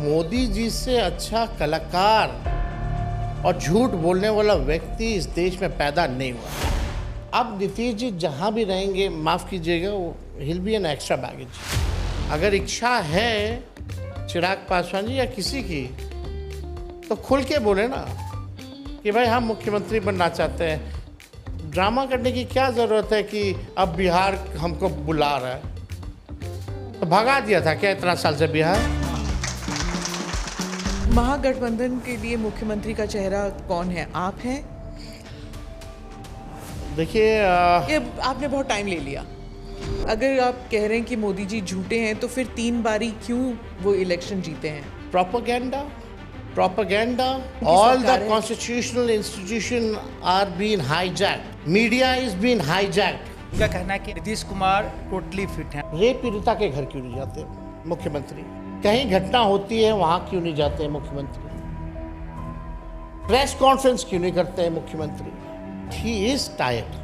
मोदी जी से अच्छा कलाकार और झूठ बोलने वाला व्यक्ति इस देश में पैदा नहीं हुआ। अब नीतीश जी जहाँ भी रहेंगे, माफ़ कीजिएगा, वो हिल बी एन एक्स्ट्रा बैगेज। अगर इच्छा है चिराग पासवान जी या किसी की, तो खुल के बोले ना कि भाई हम मुख्यमंत्री बनना चाहते हैं। ड्रामा करने की क्या ज़रूरत है कि अब बिहार हमको बुला रहा है? तो भगा दिया था क्या इतना साल से बिहार? महागठबंधन के लिए मुख्यमंत्री का चेहरा कौन है? आप हैं? देखिए ये आपने बहुत टाइम ले लिया। अगर आप कह रहे हैं कि मोदी जी झूठे हैं, तो फिर 3 बारी क्यों वो इलेक्शन जीते हैं? Propaganda, all the constitutional institutions are being hijacked. Media is being hijacked. क्या कहना है कि नीतीश कुमार टोटली फिट हैं? रेप पीड़िता के घर क्यों नहीं जाते मुख्यमंत्री? कहीं घटना होती है वहां क्यों नहीं जाते हैं मुख्यमंत्री? प्रेस कॉन्फ्रेंस क्यों नहीं करते हैं मुख्यमंत्री? He is tired.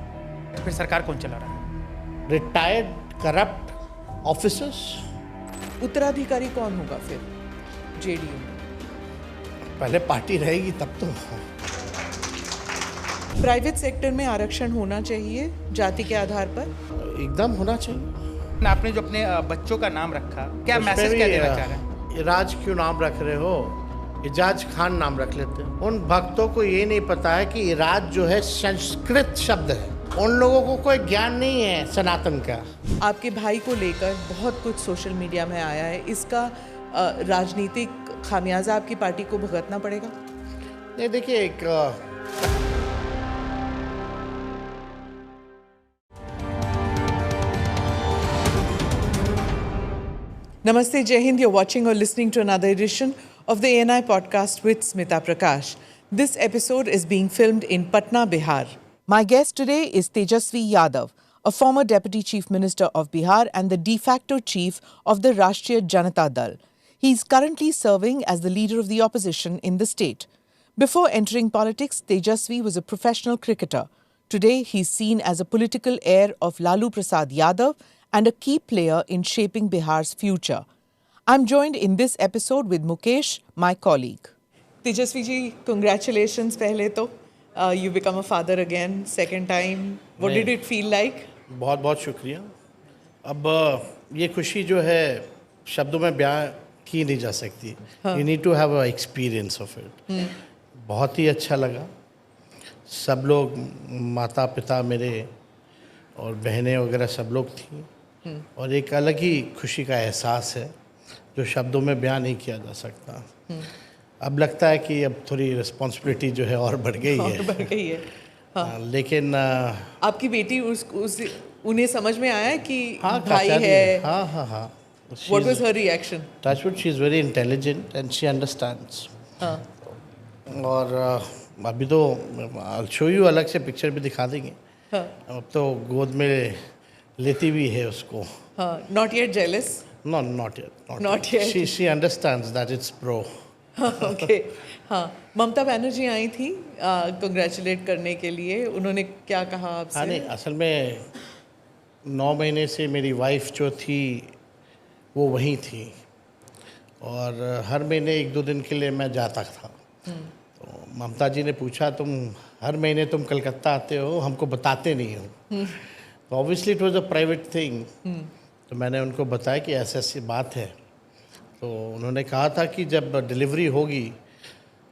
फिर सरकार कौन चला रहा है? Retired corrupt officers. उत्तराधिकारी कौन होगा फिर जेडीयू में? पहले पार्टी रहेगी तब तो। प्राइवेट सेक्टर में आरक्षण होना चाहिए जाति के आधार पर? एकदम होना चाहिए। आपने जो अपने बच्चों का नाम रखा, क्या मैसेज क्या देना चाह रहे हैं? इराज क्यों नाम रख रहे हो? इजाज खान नाम रख लेते हैं। उन भक्तों को ये नहीं पता है कि इराज जो है संस्कृत शब्द है। उन लोगों को कोई ज्ञान नहीं है सनातन का। आपके भाई को लेकर बहुत कुछ सोशल मीडिया में आया है, इसका राजनीतिक खामियाजा आपकी पार्टी को भुगतना पड़ेगा? नहीं, देखिए, एक Namaste, Jai Hind. You're watching or listening to another edition of the ANI podcast with Smita Prakash. This episode is being filmed in Patna, Bihar. My guest today is Tejasvi Yadav, a former Deputy Chief Minister of Bihar and the de facto chief of the Rashtriya Janata Dal. He is currently serving as the leader of the opposition in the state. Before entering politics, Tejasvi was a professional cricketer. Today, he is seen as a political heir of Lalu Prasad Yadav and a key player in shaping Bihar's future. I'm joined in this episode with Mukesh, my colleague. Tejasvi ji, congratulations pehle to. You become a father again, second time. What did it feel like? बहुत बहुत शुक्रिया। अब ये खुशी जो है शब्दों में बयां की नहीं जा सकती। You need to have a experience of it. बहुत ही अच्छा लगा। सब लोग, माता पिता मेरे और बहनें वगैरह सब लोग थी, और एक अलग ही खुशी का एहसास है जो शब्दों में बयान नहीं किया जा सकता। अब लगता है कि अब थोड़ी रिस्पॉन्सिबिलिटी जो है और बढ़ गई है। बढ़ गई है। हाँ। लेकिन आपकी बेटी उन्हें समझ में आया कि हाँ, भाई है? हाँ हाँ हाँ। What was her reaction? Touchwood, she is very intelligent and she understands. हाँ। और अभी तो I'll show you, अलग से पिक्चर भी दिखा देंगे। हाँ। अब तो गोद में लेती भी है उसको। हाँ, not yet jealous? No, not yet. Not yet. She understands that it's pro. Okay. हाँ, ममता बनर्जी आई थी कंग्रेचुलेट करने के लिए। उन्होंने क्या कहा आपसे? हाँ, नहीं, असल में 9 महीने से मेरी वाइफ जो थी वो वहीं थी, और हर महीने 1-2 दिन के लिए मैं जाता था। तो ममता जी ने पूछा, तुम हर महीने तुम कलकत्ता आते हो, हमको बताते नहीं हो। तो obviously it was a private thing. तो मैंने उनको बताया कि ऐसी ऐसी बात है। तो उन्होंने कहा था कि जब डिलीवरी होगी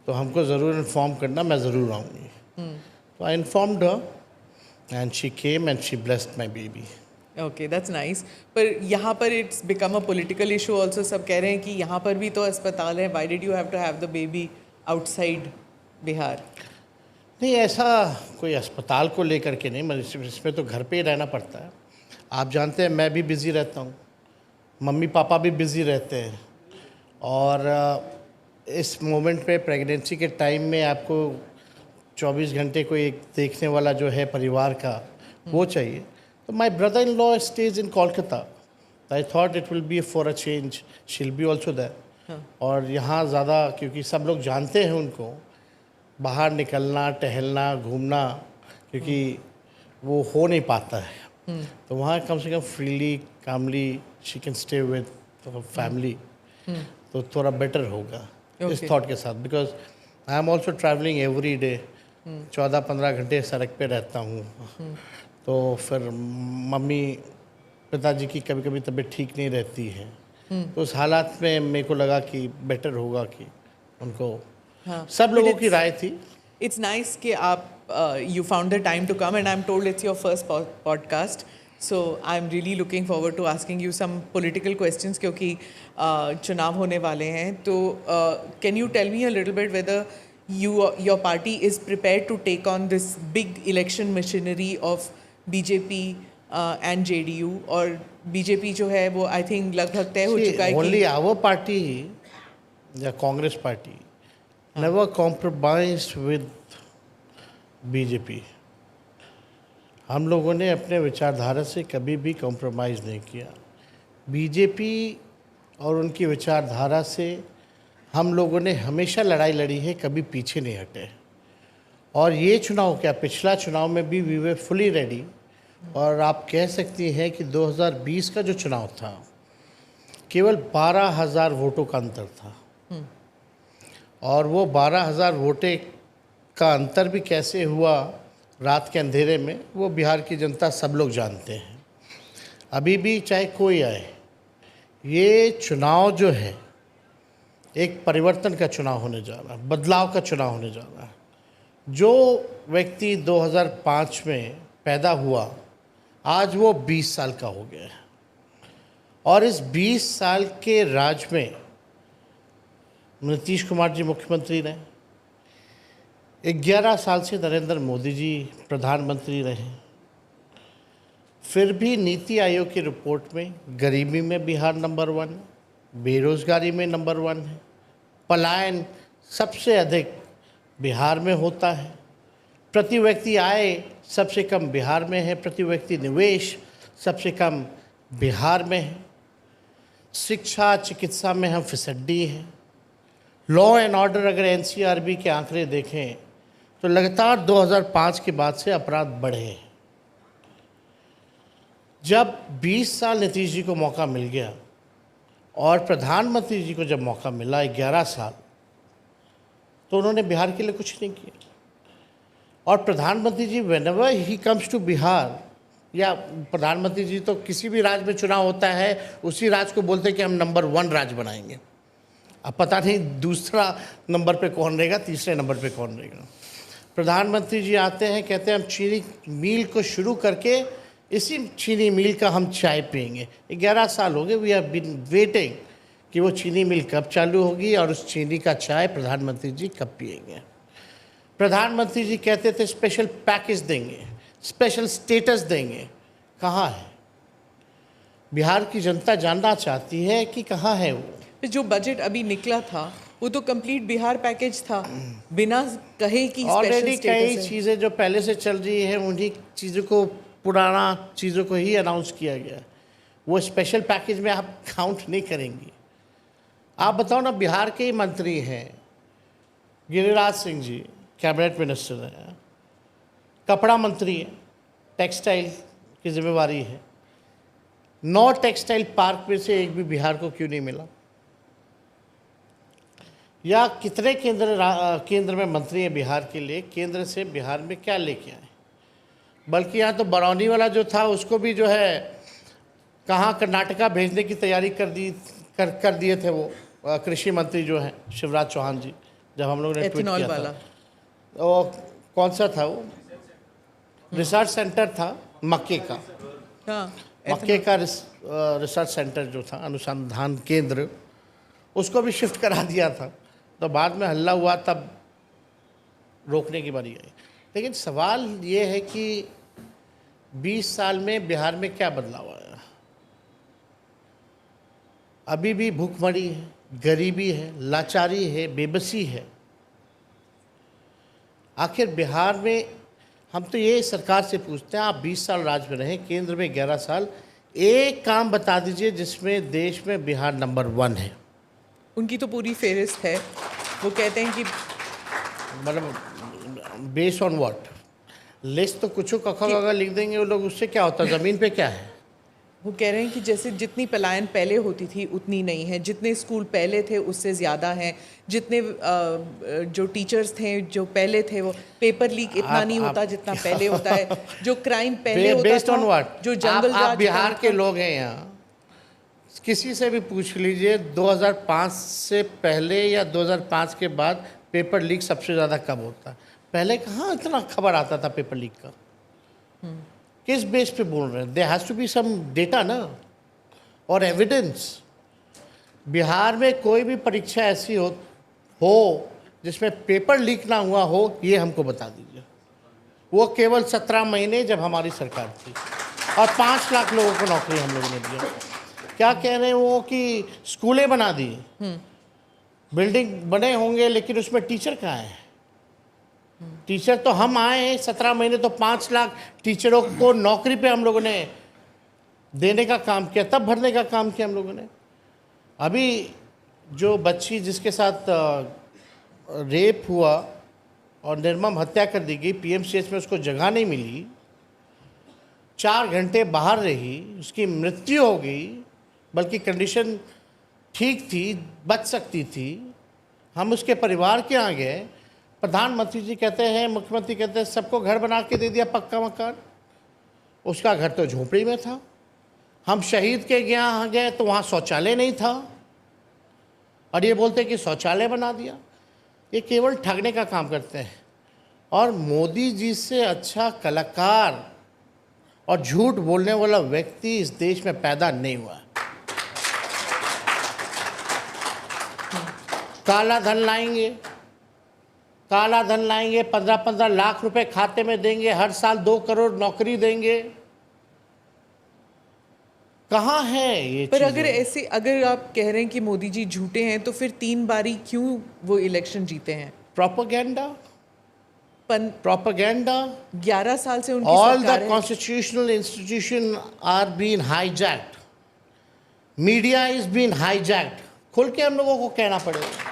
तो हमको ज़रूर इन्फॉर्म करना, मैं ज़रूर आऊँगी। तो I informed her and she came and she blessed my baby. Okay, that's nice. पर यहाँ पर it's become a political issue also. सब कह रहे हैं कि यहाँ पर भी तो अस्पताल है, why did you have to have the baby outside Bihar? नहीं, ऐसा कोई अस्पताल को लेकर के नहीं, मतलब इसमें तो घर पे ही रहना पड़ता है। आप जानते हैं मैं भी बिज़ी रहता हूँ, मम्मी पापा भी बिज़ी रहते हैं, और इस मोमेंट पे प्रेगनेंसी के टाइम में आपको 24 घंटे कोई एक देखने वाला जो है परिवार का वो चाहिए। तो my brother in law stage in Kolkata. I thought it will be for a change, she will be also that. और यहाँ ज़्यादा, क्योंकि सब लोग जानते हैं उनको, बाहर निकलना, टहलना, घूमना, क्योंकि वो हो नहीं पाता है। तो वहाँ कम से कम freely, calmly she can stay with family. तो थोड़ा बेटर होगा इस Okay. थॉट के साथ, because I am also travelling every day, 14-15 घंटे सड़क पे रहता हूँ। तो फिर मम्मी पिताजी की कभी कभी तबीयत ठीक नहीं रहती है, तो उस हालात में मेरे को लगा कि बेटर होगा कि उनको, हाँ, सब but लोगों की it's- राय थी। It's nice कि आप you found the time to come, and I'm told it's your first podcast. So I'm really looking forward to asking you some political questions क्योंकि चुनाव होने वाले हैं. तो can you tell me a little bit whether your party is prepared to take on this big election machinery of BJP and JDU, और BJP जो है वो I think लगभग तय हो चुका है ओनली कि आवर पार्टी या Congress party never compromise with BJP. हम लोगों ने अपने विचारधारा से कभी भी कॉम्प्रोमाइज़ नहीं किया। बीजेपी और उनकी विचारधारा से हम लोगों ने हमेशा लड़ाई लड़ी है, कभी पीछे नहीं हटे। और ये चुनाव क्या, पिछला चुनाव में भी वी वर फुली रेडी। और आप कह सकती हैं कि 2020 का जो चुनाव था केवल 12,000 वोटों का अंतर था, और वो 12,000 वोटे का अंतर भी कैसे हुआ रात के अंधेरे में, वो बिहार की जनता सब लोग जानते हैं। अभी भी चाहे कोई आए, ये चुनाव जो है एक परिवर्तन का चुनाव होने जा रहा है, बदलाव का चुनाव होने जा रहा है। जो व्यक्ति 2005 में पैदा हुआ आज वो 20 साल का हो गया है, और इस 20 साल के राज में नीतीश कुमार जी मुख्यमंत्री रहे, 11 साल से नरेंद्र मोदी जी प्रधानमंत्री रहे। फिर भी नीति आयोग की रिपोर्ट में गरीबी में बिहार नंबर 1, बेरोजगारी में नंबर 1 है, पलायन सबसे अधिक बिहार में होता है, प्रति व्यक्ति आय सबसे कम बिहार में है, प्रति व्यक्ति निवेश सबसे कम बिहार में है, शिक्षा चिकित्सा में हम फिसड्डी हैं, लॉ एंड ऑर्डर अगर एनसीआरबी के आंकड़े देखें तो लगातार 2005 के बाद से अपराध बढ़े हैं। जब 20 साल नीतीश जी को मौका मिल गया और प्रधानमंत्री जी को जब मौका मिला 11 साल, तो उन्होंने बिहार के लिए कुछ नहीं किया। और प्रधानमंत्री जी whenever he comes to Bihar, या प्रधानमंत्री जी तो किसी भी राज्य में चुनाव होता है उसी राज्य को बोलते हैं कि हम नंबर 1 राज्य बनाएंगे। अब पता नहीं दूसरा नंबर पे कौन रहेगा, तीसरे नंबर पे कौन रहेगा। प्रधानमंत्री जी आते हैं, कहते हैं हम चीनी मिल को शुरू करके इसी चीनी मिल का हम चाय पियेंगे। 11 साल हो गए, वी हैव बीन वेटिंग कि वो चीनी मिल कब चालू होगी और उस चीनी का चाय प्रधानमंत्री जी कब पियेंगे। प्रधानमंत्री जी कहते थे स्पेशल पैकेज देंगे, स्पेशल स्टेटस देंगे, कहाँ है? बिहार की जनता जानना चाहती है कि कहाँ है वो। जो बजट अभी निकला था वो तो कंप्लीट बिहार पैकेज था, बिना कहे कि ऑलरेडी स्पेशल कई स्टेटस है। चीज़ें जो पहले से चल रही हैं उन्हीं चीज़ों को, पुराना चीज़ों को ही अनाउंस किया गया। वो स्पेशल पैकेज में आप काउंट नहीं करेंगी। आप बताओ ना, बिहार के ही मंत्री हैं गिरिराज सिंह जी, कैबिनेट मिनिस्टर हैं, कपड़ा मंत्री हैं, टेक्सटाइल की जिम्मेवारी है। 9 टेक्सटाइल पार्क में से एक भी बिहार को क्यों नहीं मिला? या कितने केंद्र में मंत्री हैं बिहार के लिए, केंद्र से बिहार में क्या लेके आए? बल्कि यहाँ तो बरौनी वाला जो था उसको भी जो है कहाँ कर्नाटका भेजने की तैयारी कर दिए थे वो कृषि मंत्री जो हैं शिवराज चौहान जी, जब हम लोग ने ट्वीट एथेनॉल किया वाला। था। वो कौन सा था वो? रिसर्च सेंटर था मक्के का। हाँ, मक्के का रिसर्च सेंटर जो था, अनुसंधान केंद्र, उसको भी शिफ्ट करा दिया था। तो बाद में हल्ला हुआ, तब रोकने की बारी आई। लेकिन सवाल ये है कि 20 साल में बिहार में क्या बदलाव आया? अभी भी भूखमरी है, गरीबी है, लाचारी है, बेबसी है। आखिर बिहार में हम तो ये सरकार से पूछते हैं, आप 20 साल राज में रहे, केंद्र में 11 साल, एक काम बता दीजिए जिसमें देश में बिहार नंबर 1 है। उनकी तो पूरी फेहरिस्त है। वो कहते हैं कि मतलब बेस्ड ऑन व्हाट? लिस्ट तो कुछ कखा लिख देंगे वो लोग, उससे क्या होता है? ज़मीन पे क्या है? वो कह रहे हैं कि जैसे जितनी पलायन पहले होती थी उतनी नहीं है, जितने स्कूल पहले थे उससे ज़्यादा हैं, जितने जो टीचर्स थे जो पहले थे वो पेपर लीक इतना नहीं होता जितना पहले होता है, जो क्राइम पहले होता बेस्ड ऑन था, व्हाट? जो जंगल आप राज बिहार पहले के था। लोग हैं यहाँ, किसी से भी पूछ लीजिए 2005 से पहले या 2005 के बाद पेपर लीक सबसे ज़्यादा कब होता है? पहले कहाँ इतना खबर आता था पेपर लीक का? किस बेस पे बोल रहे हैं? There has to be some data ना, और एविडेंस। बिहार में कोई भी परीक्षा ऐसी हो जिसमें पेपर लीक ना हुआ हो, ये हमको बता दीजिए। वो केवल 17 महीने जब हमारी सरकार थी, और 5 लाख लोगों को नौकरी हम लोगों ने दिया। क्या कह रहे हैं वो कि स्कूलें बना दी, बिल्डिंग बने होंगे, लेकिन उसमें टीचर कहाँ है? टीचर तो हम आए हैं 17 महीने, तो 5 लाख टीचरों को नौकरी पे हम लोगों ने देने का काम किया, तब भरने का काम किया हम लोगों ने। अभी जो बच्ची जिसके साथ रेप हुआ और निर्मम हत्या कर दी गई, पीएमसीएच में उसको जगह नहीं मिली, 4 घंटे बाहर रही, उसकी मृत्यु हो गई, बल्कि कंडीशन ठीक थी, बच सकती थी। हम उसके परिवार के यहाँ गए, प्रधानमंत्री जी कहते हैं, मुख्यमंत्री कहते हैं सबको घर बना के दे दिया पक्का मकान, उसका घर तो झोपड़ी में था। हम शहीद के यहाँ गए तो वहाँ शौचालय नहीं था, और ये बोलते कि शौचालय बना दिया। ये केवल ठगने का काम करते हैं, और मोदी जी से अच्छा कलाकार और झूठ बोलने वाला व्यक्ति इस देश में पैदा नहीं हुआ। काला धन लाएंगे, काला धन लाएंगे, 15-15 लाख रुपए खाते में देंगे, हर साल 2 करोड़ नौकरी देंगे। कहाँ है ये पर चीज़ें? अगर ऐसे, अगर आप कह रहे हैं कि मोदी जी झूठे हैं, तो फिर 3 बारी क्यों वो इलेक्शन जीते हैं? प्रोपेगेंडा, पन प्रोपेगेंडा। 11 साल से उनकी All सरकार the है। constitutional institutions are being hijacked. Media is being hijacked. खुल के हम लोगों को कहना पड़ेगा।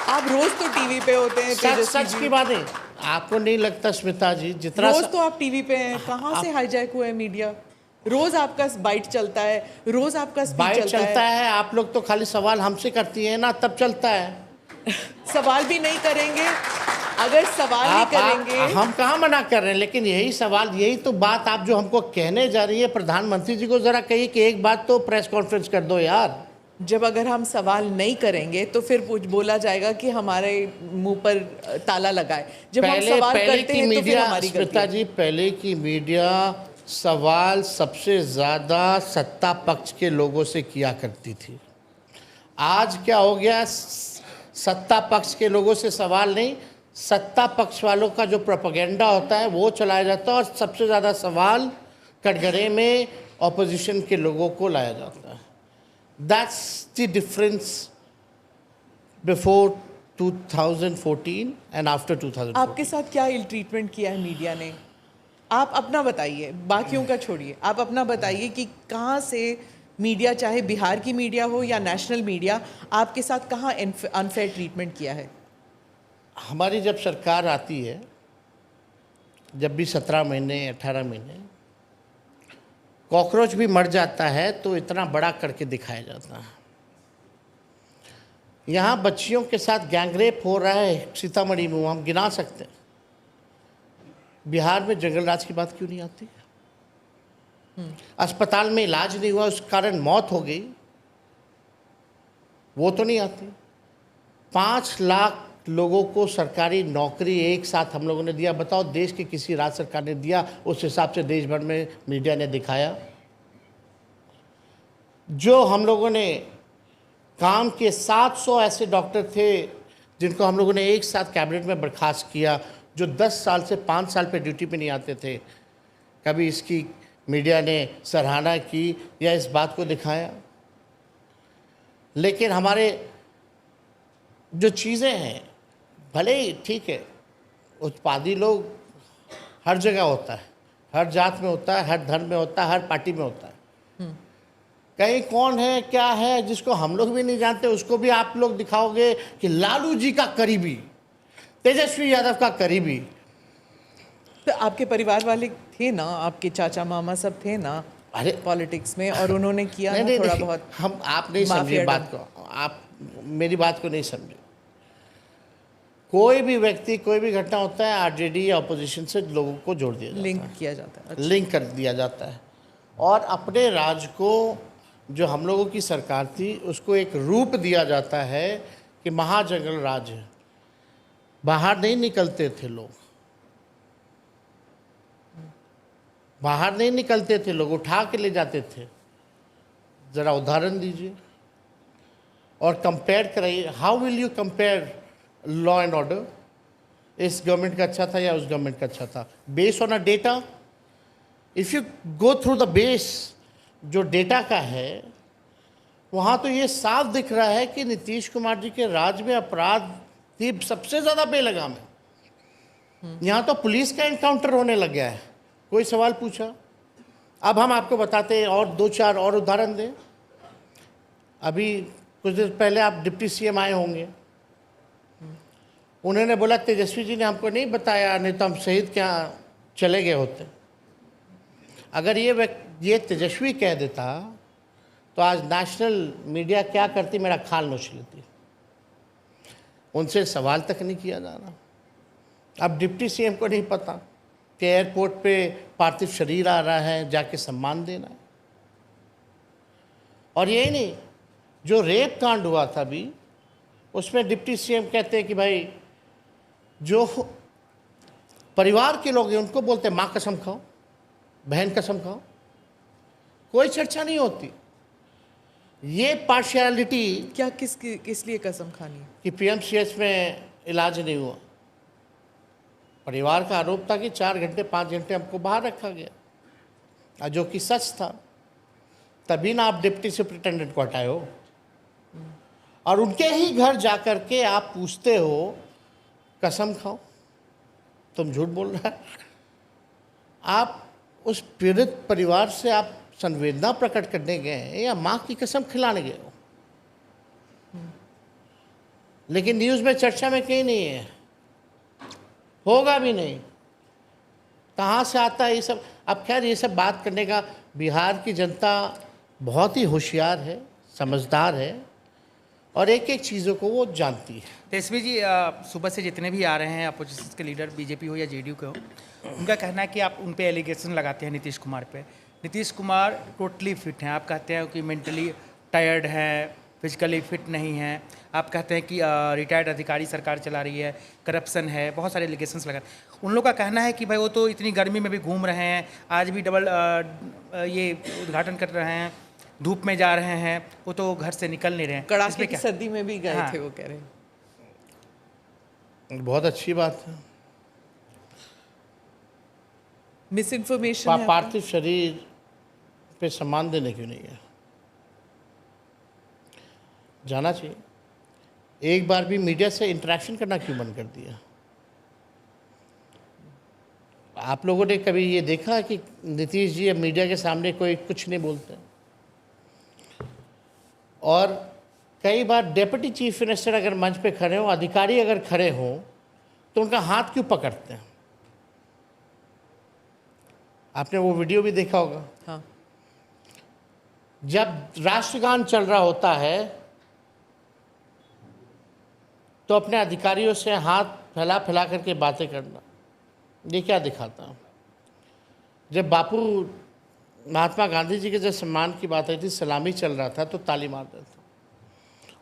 आप रोज तो टीवी पे होते हैं, सच तेजस्वी सच जी। की बातें आपको नहीं लगता स्मिता जी? जितना रोज तो आप टीवी पे हैं, कहाँ से हाईजैक हुआ है मीडिया? रोज आपका बाइट चलता है, रोज आपका स्पीच बाइट चलता चलता है। है, आप लोग तो खाली सवाल हमसे करती हैं ना, तब चलता है। सवाल भी नहीं करेंगे, अगर सवाल नहीं करेंगे। हम कहाँ मना कर रहे हैं, लेकिन यही सवाल, यही तो बात आप जो हमको कहने जा रही है, प्रधानमंत्री जी को जरा कहिए कि एक बात तो प्रेस कॉन्फ्रेंस कर दो यार। जब अगर हम सवाल नहीं करेंगे तो फिर बोला जाएगा कि हमारे मुंह पर ताला लगाए। जब हम सवाल पहले करते की हैं तो फिर मीडिया, हमारी गलती स्मिता है। जी, पहले की मीडिया सवाल सबसे ज़्यादा सत्ता पक्ष के लोगों से किया करती थी। आज क्या हो गया, सत्ता पक्ष के लोगों से सवाल नहीं, सत्ता पक्ष वालों का जो प्रोपेगेंडा होता है वो चलाया जाता है, और सबसे ज़्यादा सवाल कटघरे में ऑपोजिशन के लोगों को लाया जाता है। That's the difference before 2014 and after 2014। आपके साथ क्या इल ट्रीटमेंट किया है मीडिया ने? आप अपना बताइए, बाकियों का छोड़िए, आप अपना बताइए कि कहाँ से मीडिया, चाहे बिहार की मीडिया हो या नेशनल मीडिया, आपके साथ कहाँ अनफेयर ट्रीटमेंट किया है? हमारी जब सरकार आती है, जब भी 17 महीने 18 महीने कॉकरोच भी मर जाता है तो इतना बड़ा करके दिखाया जाता है। यहाँ बच्चियों के साथ गैंगरेप हो रहा है सीतामढ़ी में, हम गिना सकते हैं। बिहार में जंगल राज की बात क्यों नहीं आती? अस्पताल में इलाज नहीं हुआ, उस कारण मौत हो गई, वो तो नहीं आती। 5 लाख लोगों को सरकारी नौकरी एक साथ हम लोगों ने दिया। बताओ, देश की किसी राज्य सरकार ने दिया? उस हिसाब से देश भर में मीडिया ने दिखाया। जो हम लोगों ने काम किए, 700 ऐसे डॉक्टर थे जिनको हम लोगों ने एक साथ कैबिनेट में बर्खास्त किया, जो 10 साल से 5 साल पे ड्यूटी पे नहीं आते थे। कभी इसकी मीडिया ने सराहना की या इस बात को दिखाया? लेकिन हमारे जो चीज़ें हैं, भले ही ठीक है, उत्पादी लोग हर जगह होता है, हर जात में होता है, हर धर्म में होता है, हर पार्टी में होता है। कहीं कौन है, क्या है, जिसको हम लोग भी नहीं जानते, उसको भी आप लोग दिखाओगे कि लालू जी का करीबी, तेजस्वी यादव का करीबी। तो आपके परिवार वाले थे ना, आपके चाचा मामा सब थे ना? अरे पॉलिटिक्स में, और उन्होंने किया नहीं ना नहीं थोड़ा देखिए, बहुत। हम आप नहीं समझे माफिया बात को, आप मेरी बात को नहीं समझे। कोई भी व्यक्ति, कोई भी घटना होता है, आरजेडी या अपोजिशन से लोगों को जोड़ दिया जाता लिंक है, किया जाता है। अच्छा। लिंक कर दिया जाता है, और अपने राज को, जो हम लोगों की सरकार थी, उसको एक रूप दिया जाता है कि महाजंगल राज है। बाहर नहीं निकलते थे लोग, बाहर नहीं निकलते थे लोग, उठा के ले जाते थे। ज़रा उदाहरण दीजिए और कंपेयर कराइए। How will you compare law and order? इस गवर्नमेंट का अच्छा था या उस गवर्नमेंट का अच्छा था? Based on a data. If you go through the base जो डेटा का है, वहाँ तो ये साफ दिख रहा है कि नीतीश कुमार जी के राज में अपराध की सबसे ज़्यादा बेलगाम है। यहाँ तो पुलिस का एनकाउंटर होने लग गया है। कोई सवाल पूछा? अब हम आपको बताते हैं, और 2-4 और उदाहरण दें। अभी कुछ दिन पहले आप डिप्टी सीएम आए होंगे, उन्होंने बोला तेजस्वी जी ने हमको नहीं बताया, नहीं तो हम शहीद के यहाँ चले गए होते। अगर ये तेजस्वी कह देता तो आज नेशनल मीडिया क्या करती, मेरा खाल नोच लेती। उनसे सवाल तक नहीं किया जा रहा। अब डिप्टी सीएम को नहीं पता कि एयरपोर्ट पे पार्थिव शरीर आ रहा है, जाके सम्मान देना है। और यही नहीं, जो रेप कांड हुआ था अभी, उसमें डिप्टी सीएम कहते हैं कि भाई जो परिवार के लोग हैं उनको बोलते हैं माँ कसम खाओ, बहन कसम खाओ, कोई चर्चा नहीं होती। ये पार्शियलिटी क्या किस लिए कसम खानी है? कि पीएमसीएच में इलाज नहीं हुआ। परिवार का आरोप था कि 4 घंटे 5 घंटे हमको बाहर रखा गया, जो कि सच था। तभी ना आप डिप्टी सुपरिटेंडेंट को हटाए हो, और उनके ही घर जाकर के आप पूछते हो कसम खाओ, तुम झूठ बोल रहा है। आप उस पीड़ित परिवार से आप संवेदना प्रकट करने गए हैं या माँ की कसम खिलाने गए हो? लेकिन न्यूज़ में चर्चा में कहीं नहीं है, होगा भी नहीं। कहाँ से आता है ये सब? अब खैर ये सब बात करने का, बिहार की जनता बहुत ही होशियार है, समझदार है, और एक एक चीज़ों को वो जानती है। तेजस्वी जी, सुबह से जितने भी आ रहे हैं अपोजिशन के लीडर, बीजेपी हो या जेडीयू के हो, उनका कहना है कि आप उन पे एलिगेशन लगाते हैं नीतीश कुमार पे। नीतीश कुमार टोटली फिट हैं, आप कहते हैं कि मेंटली टायर्ड है, फिजिकली फिट नहीं है। आप कहते हैं कि रिटायर्ड अधिकारी सरकार चला रही है, करप्शन है, बहुत सारे एलिगेशंस लगा। उन लोग का कहना है कि भाई वो तो इतनी गर्मी में भी घूम रहे हैं, आज भी डबल ये उद्घाटन कर रहे हैं, धूप में जा रहे हैं, वो तो घर से निकल नहीं रहे हैं। कड़ाके की सर्दी में भी गए हाँ। थे, वो कह रहे हैं। बहुत अच्छी बात है। मिस इन्फॉर्मेशन है। पार्थिव शरीर पे सम्मान देने क्यों नहीं है? जाना चाहिए। एक बार भी मीडिया से इंटरेक्शन करना क्यों बंद कर दिया? आप लोगों ने कभी ये देखा कि नीतीश जी अब मीडिया के सामने कोई कुछ नहीं बोलते? और कई बार डेप्यूटी चीफ मिनिस्टर अगर मंच पे खड़े हों, अधिकारी अगर खड़े हों, तो उनका हाथ क्यों पकड़ते हैं? आपने वो वीडियो भी देखा होगा। हाँ। जब राष्ट्रगान चल रहा होता है तो अपने अधिकारियों से हाथ फैला फैला करके बातें करना, ये क्या दिखाता? जब बापू महात्मा गांधी जी के जब सम्मान की बात आई थी, सलामी चल रहा था, तो ताली मार रहा था,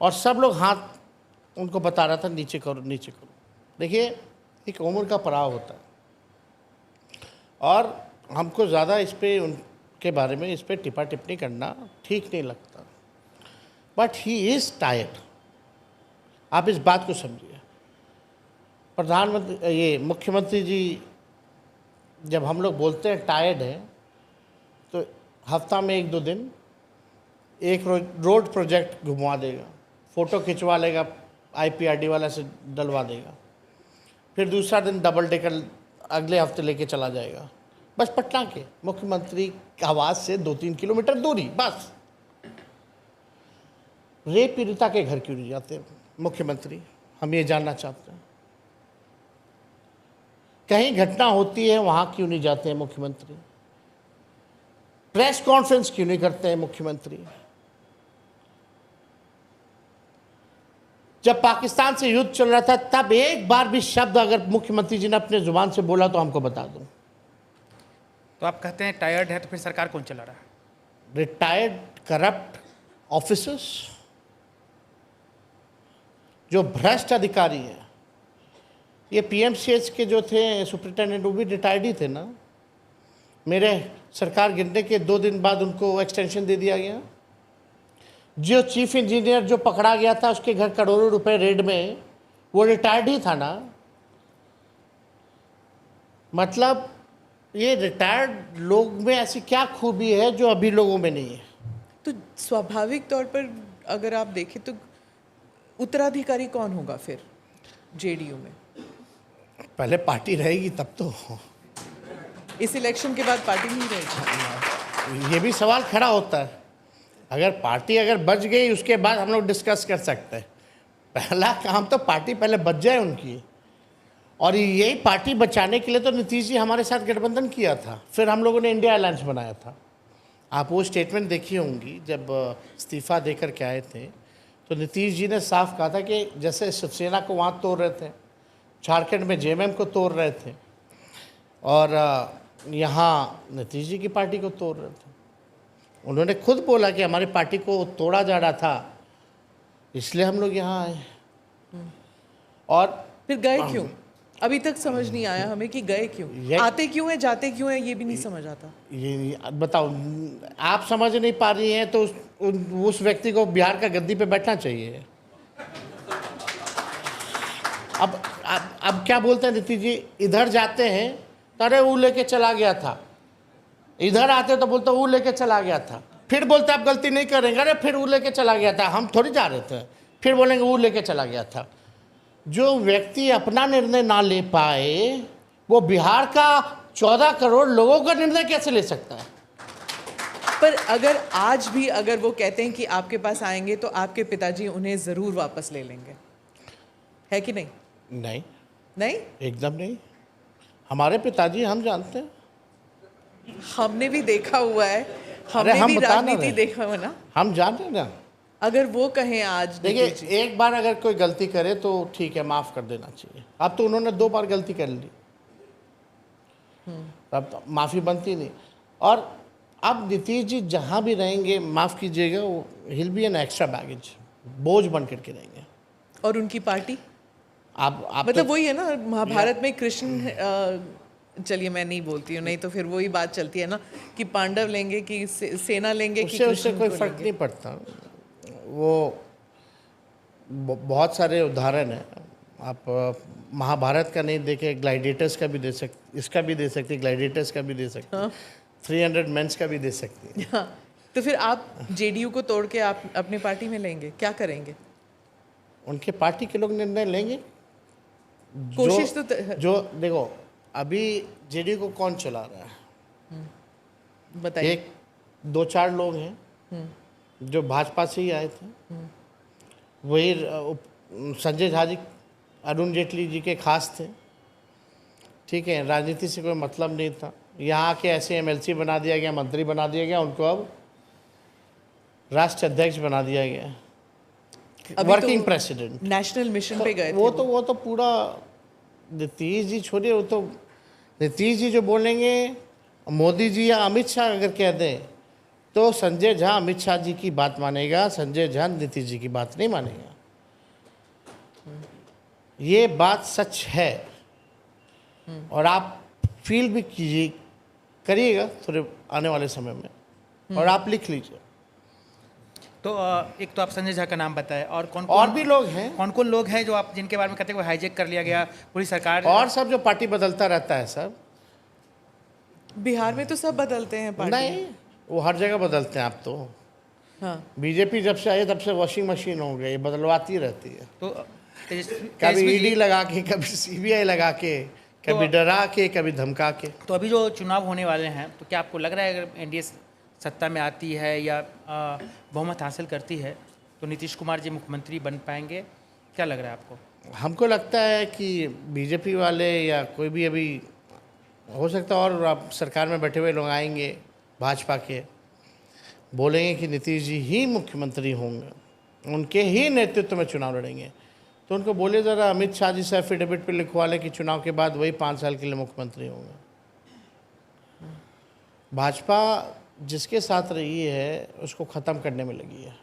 और सब लोग हाथ उनको बता रहा था नीचे करो नीचे करो। देखिए, एक उम्र का पड़ाव होता है, और हमको ज़्यादा इस पर, उनके बारे में इस पर टिप्पा टिप्पणी करना ठीक नहीं लगता। But he is tired. आप इस बात को समझिए। प्रधानमंत्री, ये मुख्यमंत्री जी, जब हम लोग बोलते हैं टायर्ड है, तो हफ्ता में 1-2 दिन एक रोड प्रोजेक्ट घुमवा देगा, फ़ोटो खिंचवा लेगा, IPRD वाला से डलवा देगा, फिर दूसरा दिन डबल डेकर अगले हफ्ते लेके चला जाएगा। बस पटना के मुख्यमंत्री आवास से 2-3 किलोमीटर दूरी बस। रेप पीड़िता के घर क्यों नहीं जाते मुख्यमंत्री? हम ये जानना चाहते हैं। कहीं घटना होती है, वहाँ क्यों नहीं जाते हैं मुख्यमंत्री? प्रेस कॉन्फ्रेंस क्यों नहीं करते हैं मुख्यमंत्री? जब पाकिस्तान से युद्ध चल रहा था तब एक बार भी शब्द अगर मुख्यमंत्री जी ने अपने जुबान से बोला तो हमको बता दो। तो आप कहते हैं टायर्ड है, तो फिर सरकार कौन चला रहा है? रिटायर्ड करप्ट ऑफिसर्स, जो भ्रष्ट अधिकारी हैं। ये पीएमसीएच के जो थे सुप्रिंटेंडेंट, वो भी रिटायर्ड ही थे ना। मेरे सरकार गिरने के 2 दिन बाद उनको एक्सटेंशन दे दिया गया। जो चीफ इंजीनियर जो पकड़ा गया था, उसके घर करोड़ों रुपए रेड में, वो रिटायर्ड ही था ना। मतलब ये रिटायर्ड लोग में ऐसी क्या खूबी है जो अभी लोगों में नहीं है? तो स्वाभाविक तौर पर अगर आप देखें तो उत्तराधिकारी कौन होगा फिर जेडीयू में? पहले पार्टी रहेगी तब तो। इस इलेक्शन के बाद पार्टी नहीं रहेगी? ये भी सवाल खड़ा होता है। अगर पार्टी अगर बच गई उसके बाद हम लोग डिस्कस कर सकते हैं। पहला काम तो पार्टी पहले बच जाए उनकी, और यही पार्टी बचाने के लिए तो नीतीश जी हमारे साथ गठबंधन किया था, फिर हम लोगों ने इंडिया अलायंस बनाया था। आप वो स्टेटमेंट देखी होंगी जब इस्तीफा देकर के आए थे, तो नीतीश जी ने साफ कहा था कि जैसे शिवसेना को वहाँ तोड़ रहे थे, झारखंड में जेएमएम को तोड़ रहे थे, और यहाँ नीतीश जी की पार्टी को तोड़ रहे थे। उन्होंने खुद बोला कि हमारी पार्टी को तोड़ा जा रहा था, इसलिए हम लोग यहाँ आए। और फिर गए क्यों? अभी तक समझ नहीं आया हमें कि गए क्यों, आते क्यों हैं, जाते क्यों हैं, ये भी नहीं समझ आता। ये बताओ, आप समझ नहीं पा रही हैं तो उस व्यक्ति को बिहार का गद्दी पे बैठना चाहिए। अब क्या बोलते हैं नीतीश जी? इधर जाते हैं तो अरे वो लेके चला गया था, इधर आते तो बोलते वो लेके चला गया था, फिर बोलते आप गलती नहीं करेंगे, अरे फिर वो लेके चला गया था, हम थोड़ी जा रहे थे, फिर बोलेंगे वो लेके चला गया था। जो व्यक्ति अपना निर्णय ना ले पाए वो बिहार का 14 करोड़ लोगों का निर्णय कैसे ले सकता है? पर अगर आज भी अगर वो कहते हैं कि आपके पास आएंगे तो आपके पिताजी उन्हें ज़रूर वापस ले लेंगे, है कि नहीं? नहीं, नहीं, एकदम नहीं। हमारे पिताजी, हम जानते हैं, हमने भी देखा हुआ है, हमने भी राजनीति देखा हुआ ना, हम जानते हैं ना। अगर वो कहें आज, देखिए, एक बार अगर कोई गलती करे तो ठीक है, माफ़ कर देना चाहिए। अब तो उन्होंने 2 बार गलती कर ली, अब तो माफ़ी बनती नहीं। और अब नीतीश जी जहाँ भी रहेंगे, माफ़ कीजिएगा, वो हिल बी एन एक्स्ट्रा बैगेज, बोझ बन करके रहेंगे। और उनकी पार्टी आप मतलब वही है ना, महाभारत में कृष्ण, चलिए मैं नहीं बोलती हूँ, नहीं तो फिर वही बात चलती है ना कि पांडव लेंगे कि सेना लेंगे कि उससे कोई फर्क नहीं पड़ता। वो बहुत सारे उदाहरण हैं। आप महाभारत का नहीं देखे, ग्लाइडिएटर्स का भी दे सकते, इसका भी दे सकते, ग्लाइडिएटर्स का भी दे सकते, हाँ। 300 मेंस का भी दे सकते हैं। हाँ। तो फिर आप जेडीयू को तोड़ के आप अपनी पार्टी में लेंगे, क्या करेंगे? उनके पार्टी के लोग निर्णय लेंगे। कोशिश तो जो देखो, अभी जेडीयू को कौन चला रहा है? बताइए। 1-2-4 लोग हैं जो भाजपा से ही आए थे। वही संजय झा जी अरुण जेटली जी के खास थे, ठीक है, राजनीति से कोई मतलब नहीं था। यहाँ के ऐसे एमएलसी बना दिया गया, मंत्री बना दिया गया, उनको अब राष्ट्रीय अध्यक्ष बना दिया गया, वर्किंग प्रेसिडेंट। नेशनल मिशन पे गए थे वो तो पूरा नीतीश जी छोड़िए, वो तो नीतीश जी जो बोलेंगे, मोदी जी या अमित शाह अगर कह दें तो संजय झा अमित शाह जी की बात मानेगा, संजय झा नीतीश जी की बात नहीं मानेगा। ये बात सच है, और आप फील भी कीजिए, करिएगा थोड़े आने वाले समय में, और आप लिख लीजिए। तो एक तो आप संजय झा का नाम बताएं, और कौन और भी लोग हैं, कौन लोग हैं जो आप जिनके बारे में कहते हैं वो हाईजेक कर लिया गया पूरी सरकार? और सब जो पार्टी बदलता रहता है सब। बिहार में तो सब बदलते हैं पार्टी। नहीं, वो हर जगह बदलते हैं। आप तो हाँ, बीजेपी जब से आई तब से वॉशिंग मशीन हो गई, बदलवाती रहती है। तो कभी ईडी लगा के, कभी सीबीआई लगा के, कभी डरा के, कभी धमका के। तो अभी जो चुनाव होने वाले हैं, तो क्या आपको लग रहा है अगर एनडीए सत्ता में आती है या बहुमत हासिल करती है तो नीतीश कुमार जी मुख्यमंत्री बन पाएंगे? क्या लग रहा है आपको? हमको लगता है कि बीजेपी वाले या कोई भी, अभी हो सकता है और आप सरकार में बैठे हुए लोग आएंगे, भाजपा के, बोलेंगे कि नीतीश जी ही मुख्यमंत्री होंगे, उनके ही नेतृत्व में चुनाव लड़ेंगे, तो उनको बोले ज़रा अमित शाह जी से एफिडेविट पे लिखवा लें कि चुनाव के बाद वही 5 साल के लिए मुख्यमंत्री होंगे। भाजपा जिसके साथ रही है उसको ख़त्म करने में लगी है।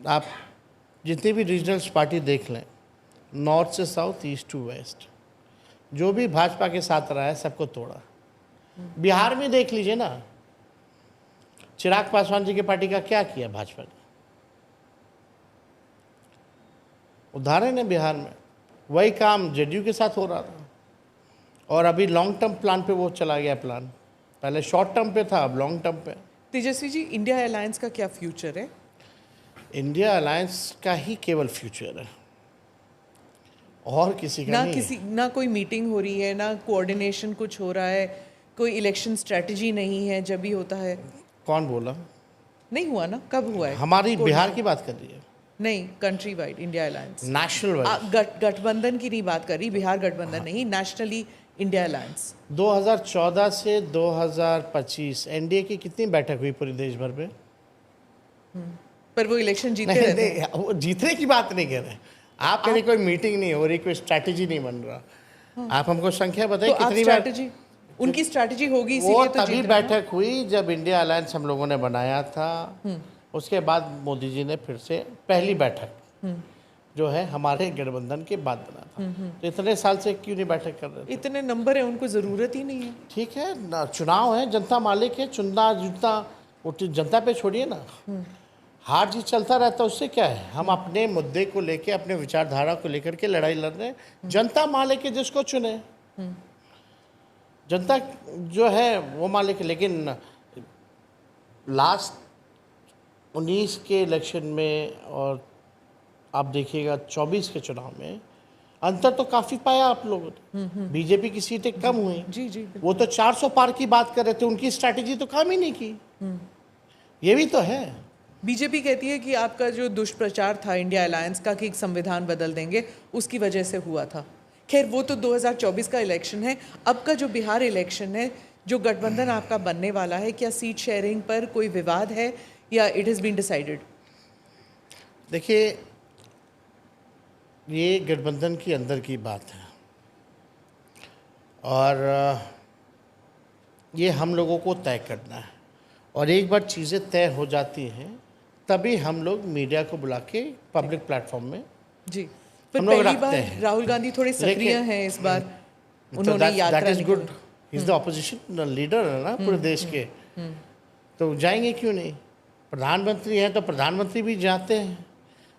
आप जितनी भी रीजनल्स पार्टी देख लें, नॉर्थ से साउथ, ईस्ट टू वेस्ट, जो भी भाजपा के साथ रहा है सबको तोड़ा। बिहार में देख लीजिए ना, चिराग पासवान जी की पार्टी का क्या किया भाजपा ने, उदाहरण है बिहार में। वही काम जेडीयू के साथ हो रहा था, और अभी लॉन्ग टर्म प्लान पे वो चला गया प्लान। पहले शॉर्ट टर्म पे था, अब लॉन्ग टर्म पे। तेजस्वी जी, इंडिया अलायंस का क्या फ्यूचर है? इंडिया अलायंस का ही केवल फ्यूचर है, और किसी का नहीं है। ना कोई मीटिंग हो रही है, ना कोऑर्डिनेशन कुछ हो रहा है, कोई इलेक्शन स्ट्रेटजी नहीं है। जब भी होता है, कौन बोला? नहीं हुआ ना, कब हुआ है? हमारी बिहार की बात कर रही है? नहीं, country wide India alliance, national wide. गठबंधन की नहीं बात कर रही, बिहार गठबंधन नहीं, नेशनली इंडिया अलायंस। 2014 से 2025 एनडीए की कितनी बैठक हुई पूरे देश भर में? पर वो इलेक्शन जीते नहीं, रहते हैं। नहीं, वो जीतने की बात नहीं कर रहे। आप कह रहे कोई मीटिंग नहीं हो रही, कोई स्ट्रैटेजी नहीं बन रहा। आप हमको संख्या बताइए तो कितनी बार? स्ट्रैटेजी, उनकी स्ट्रैटेजी होगी, वो इसीलिए तो तभी जीत रहे हैं। बैठक हुई जब इंडिया अलायंस हम लोगों ने बनाया था। उसके बाद मोदी जी ने फिर से पहली बैठक जो है हमारे गठबंधन के बाद बना था। तो इतने साल से क्यों नहीं बैठक कर रहे थे? इतने नंबर है, उनको जरूरत ही नहीं है। ठीक है ना, चुनाव है, जनता मालिक है, चुनना जीतना वो तो जनता पे छोड़िए ना। हार जीत चलता रहता है, उससे क्या है? हम अपने मुद्दे को लेके, अपने विचारधारा को लेकर के लड़ाई लड़ रहे हैं। जनता मालिक है, जिसको चुने जनता जो है वो मालिक है। लेकिन लास्ट 19 के इलेक्शन में और आप देखिएगा 24 के चुनाव में अंतर तो काफ़ी पाया आप लोगों ने। बीजेपी की सीटें कम हुई। जी जी, वो तो 400 पार की बात कर रहे थे, उनकी स्ट्रैटेजी तो काम ही नहीं की। ये भी तो है। बीजेपी कहती है कि आपका जो दुष्प्रचार था इंडिया अलायंस का कि एक संविधान बदल देंगे, उसकी वजह से हुआ था। खैर, वो तो 2024 का इलेक्शन है। अब का जो बिहार इलेक्शन है, जो गठबंधन आपका बनने वाला है, क्या सीट शेयरिंग पर कोई विवाद है या इट हैज़ बीन डिसाइडेड? देखिए, ये गठबंधन की अंदर की बात है, और ये हम लोगों को तय करना है। और एक बार चीज़ें तय हो जाती हैं तभी हम लोग मीडिया को बुला के पब्लिक प्लेटफॉर्म में जी, पर हम लोग पहली रखते बार हैं। राहुल गांधी थोड़े सक्रिय हैं इस बार। उन्होंने यात्रा दैट इज गुड। निकाली। इज द ऑपोजिशन लीडर है ना पूरे देश के, तो जाएंगे क्यों नहीं? प्रधानमंत्री हैं तो प्रधानमंत्री भी जाते हैं।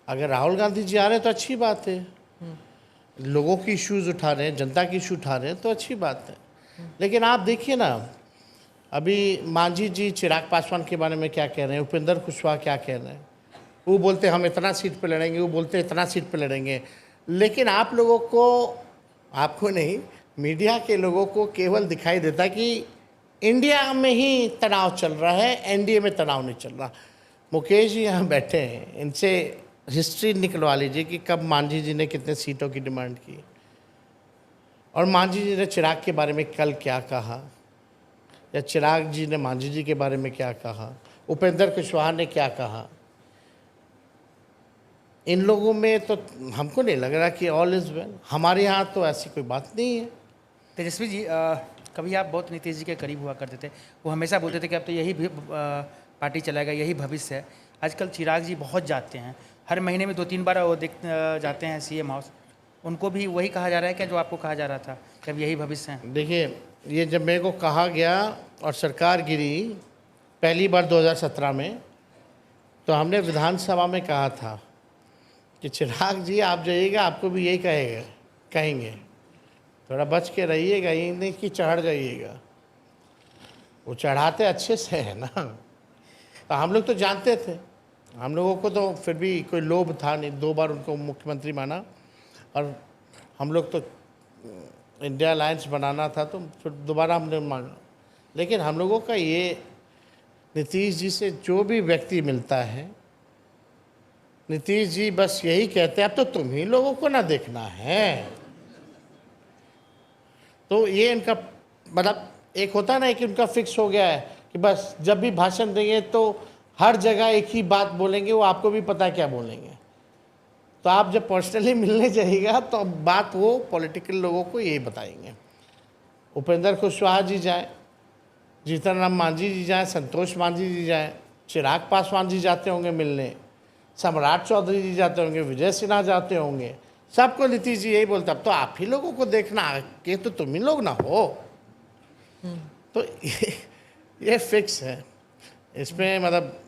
अगर राहुल गांधी जी आ रहे हैं तो अच्छी बात है, लोगों की इश्यूज उठा रहे हैं, जनता की इशू उठा रहे हैं तो अच्छी बात है। लेकिन आप देखिए ना, अभी मांझी जी चिराग पासवान के बारे में क्या कह रहे हैं, उपेंद्र कुशवाहा क्या कह रहे हैं। वो बोलते हम इतना सीट पे लड़ेंगे, वो बोलते इतना सीट पे लड़ेंगे। लेकिन आप लोगों को, आपको नहीं, मीडिया के लोगों को केवल दिखाई देता कि इंडिया में ही तनाव चल रहा है, एनडीए में तनाव नहीं चल रहा। मुकेश जी यहाँ बैठे हैं, इनसे हिस्ट्री निकलवा लीजिए कि कब मांझी जी ने कितने सीटों की डिमांड की, और मांझी जी ने चिराग के बारे में कल क्या कहा, या चिराग जी ने मांझी जी के बारे में क्या कहा, उपेंद्र कुशवाहा ने क्या कहा। इन लोगों में तो हमको नहीं लग रहा कि ऑल इज़ वेल। हमारे यहाँ तो ऐसी कोई बात नहीं है। तेजस्वी जी, कभी आप बहुत नीतीश जी के करीब हुआ करते थे। वो हमेशा बोलते थे कि अब तो यही पार्टी चलाएगा, यही भविष्य है। आजकल चिराग जी बहुत जाते हैं, हर महीने में 2-3 बार वो जाते हैं सीएम हाउस। उनको भी वही कहा जा रहा है क्या जो आपको कहा जा रहा था कि अब यही भविष्य है? देखिए, ये जब मेरे को कहा गया और सरकार गिरी पहली बार 2017 में, तो हमने विधानसभा में कहा था कि चिराग जी आप जाइएगा, आपको भी यही कहेंगे, थोड़ा बच के रहिएगा, ये नहीं कि चढ़ जाइएगा। वो चढ़ाते अच्छे से है ना, तो हम लोग तो जानते थे। हम लोगों को तो फिर भी कोई लोभ था नहीं, 2 बार उनको मुख्यमंत्री माना, और हम लोग तो इंडिया अलायंस बनाना था, तो फिर दोबारा हमने मांगा। लेकिन हम लोगों का ये, नीतीश जी से जो भी व्यक्ति मिलता है, नीतीश जी बस यही कहते हैं अब तो तुम ही लोगों को ना देखना है। तो ये इनका मतलब एक होता है ना कि उनका फिक्स हो गया है कि बस जब भी भाषण देंगे तो हर जगह एक ही बात बोलेंगे, वो आपको भी पता है क्या बोलेंगे। तो आप जब पर्सनली मिलने जाइएगा तो बात वो पॉलिटिकल लोगों को यही बताएंगे। उपेंद्र कुशवाहा जी जाए, जीतन राम मांझी जी जाए, संतोष मांझी जी जाए, चिराग पासवान जी जाते होंगे मिलने, सम्राट चौधरी जी जाते होंगे, विजय सिन्हा जाते होंगे, सबको नीतीश जी यही बोलते, अब तो आप ही लोगों को देखना कि तो तुम ही लोग ना हो। तो ये फिक्स है इसमें, मतलब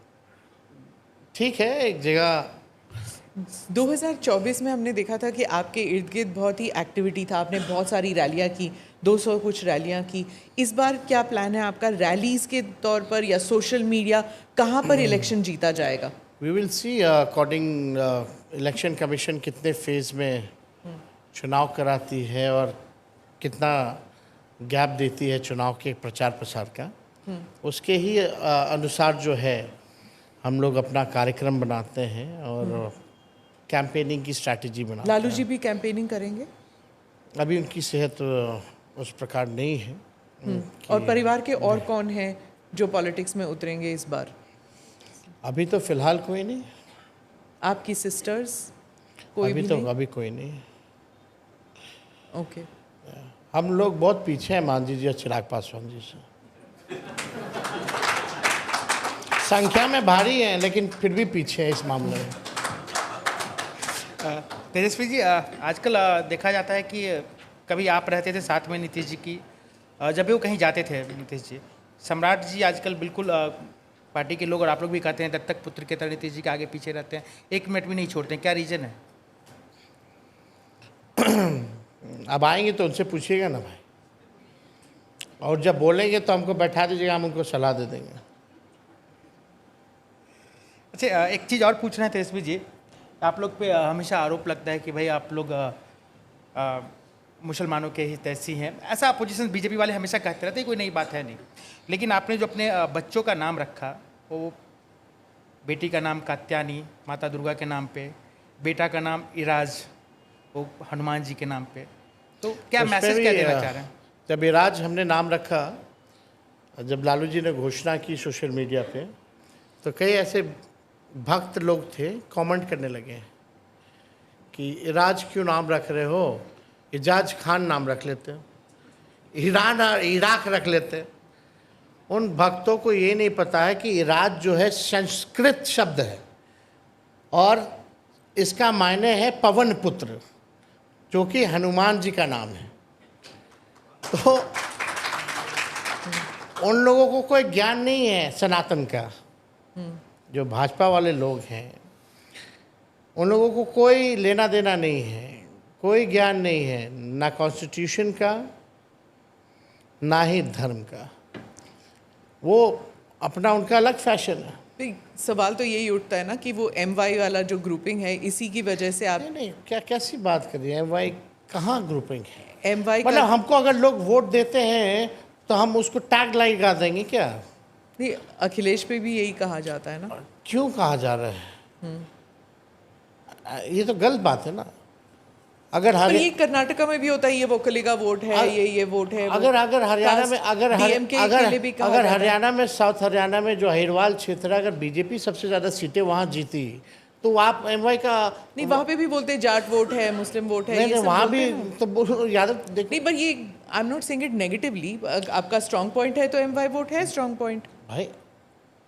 ठीक है। एक जगह 2024 में हमने देखा था कि आपके इर्द गिर्द बहुत ही एक्टिविटी था, आपने बहुत सारी रैलियां की, 200 कुछ रैलियां की। इस बार क्या प्लान है आपका, रैलीज के तौर पर या सोशल मीडिया, कहाँ पर इलेक्शन जीता जाएगा? We will see according election commission कितने फेज़ में चुनाव कराती है और कितना गैप देती है चुनाव के प्रचार प्रसार का, उसके ही अनुसार जो है हम लोग अपना कार्यक्रम बनाते हैं और कैंपेनिंग की स्ट्रैटेजी बनाते हैं। लालू जी भी कैंपेनिंग करेंगे? अभी उनकी सेहत उस प्रकार नहीं है। और परिवार के और कौन हैं जो पॉलिटिक्स में उतरेंगे इस बार? अभी तो फिलहाल कोई नहीं। आपकी सिस्टर्स कोई अभी भी तो नहीं? अभी कोई नहीं। ओके। हम लोग बहुत पीछे हैं मांझी जी और चिराग पासवान जी से। संख्या में भारी हैं लेकिन फिर भी पीछे है इस मामले में। तेजस्वी जी, आजकल देखा जाता है कि कभी आप रहते थे साथ में नीतीश जी की, जब भी वो कहीं जाते थे नीतीश जी, सम्राट जी आजकल बिल्कुल पार्टी के लोग और आप लोग भी कहते हैं दत्तक पुत्र के तरह नीतीश जी के आगे पीछे रहते हैं, 1 मिनट भी नहीं छोड़ते हैं, क्या रीज़न है? अब आएंगे तो उनसे पूछिएगा ना भाई, और जब बोलेंगे तो हमको बैठा दीजिएगा, हम उनको सलाह दे देंगे। अच्छा, एक चीज़ और पूछना है तेजस्वी जी, आप लोग पे हमेशा आरोप लगता है कि भाई आप लोग मुसलमानों के हितैषी हैं, ऐसा अपोजिशन बीजेपी वाले हमेशा कहते रहते हैं, कोई नई बात है नहीं। लेकिन आपने जो अपने बच्चों का नाम रखा, वो बेटी का नाम कात्यानी माता दुर्गा के नाम पे, बेटा का नाम इराज वो हनुमान जी के नाम पे, तो क्या उस पे मैसेज भी, क्या देना चाह रहे हैं? जब इराज हमने नाम रखा, जब लालू जी ने घोषणा की सोशल मीडिया पे, तो कई ऐसे भक्त लोग थे कमेंट करने लगे कि इराज क्यों नाम रख रहे हो, इजाज खान नाम रख लेते, ईरान और इराक रख लेते। उन भक्तों को ये नहीं पता है कि इराज जो है संस्कृत शब्द है और इसका मायने है पवन पुत्र, जो कि हनुमान जी का नाम है। तो उन लोगों को कोई ज्ञान नहीं है सनातन का। जो भाजपा वाले लोग हैं उन लोगों को कोई लेना देना नहीं है, कोई ज्ञान नहीं है, ना कॉन्स्टिट्यूशन का ना ही धर्म का। वो अपना उनका अलग फैशन है। नहीं, सवाल तो यही उठता है ना कि वो MY वाला जो ग्रुपिंग है, इसी की वजह से आप नहीं नहीं, क्या कैसी बात कर रही है? MY कहाँ ग्रुपिंग है? MY मतलब हमको अगर लोग वोट देते हैं तो हम उसको टैग लगा देंगे क्या? नहीं, अखिलेश पे भी यही कहा जाता है ना। क्यों कहा जा रहा है? ये तो गलत बात है ना। अगर पर ये कर्नाटका में भी होता है, ये वोकली का वोट है, ये वोट है। अगर हरियाणा में अगर हरियाणा में, साउथ हरियाणा में जो अहिरवाल क्षेत्र है, अगर बीजेपी सबसे ज़्यादा सीटें वहाँ जीती तो आप MY का नहीं, वहाँ पे भी बोलते हैं जाट वोट है, मुस्लिम वोट है, नहीं, वहाँ भी तो यादव देख नहीं, पर ये I am not saying it negatively. आपका स्ट्रांग पॉइंट है तो MY वोट है स्ट्रांग पॉइंट। भाई,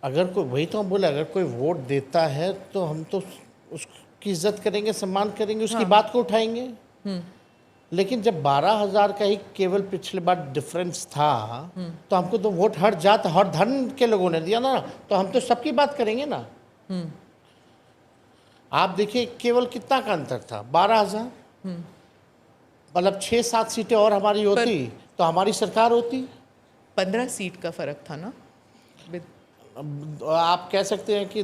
अगर कोई, वही तो हम बोले, अगर कोई वोट देता है तो हम तो उसकी इज्जत करेंगे, सम्मान करेंगे, उसकी बात को उठाएंगे। लेकिन जब 12,000 का ही केवल पिछले बार डिफरेंस था तो हमको तो वोट हर जात हर धर्म के लोगों ने दिया ना, तो हम तो सबकी बात करेंगे ना। आप देखिए केवल कितना का अंतर था, 12,000। मतलब 6-7 सीटें और हमारी होती तो हमारी सरकार होती। 15 सीट का फर्क था ना। आप कह सकते हैं कि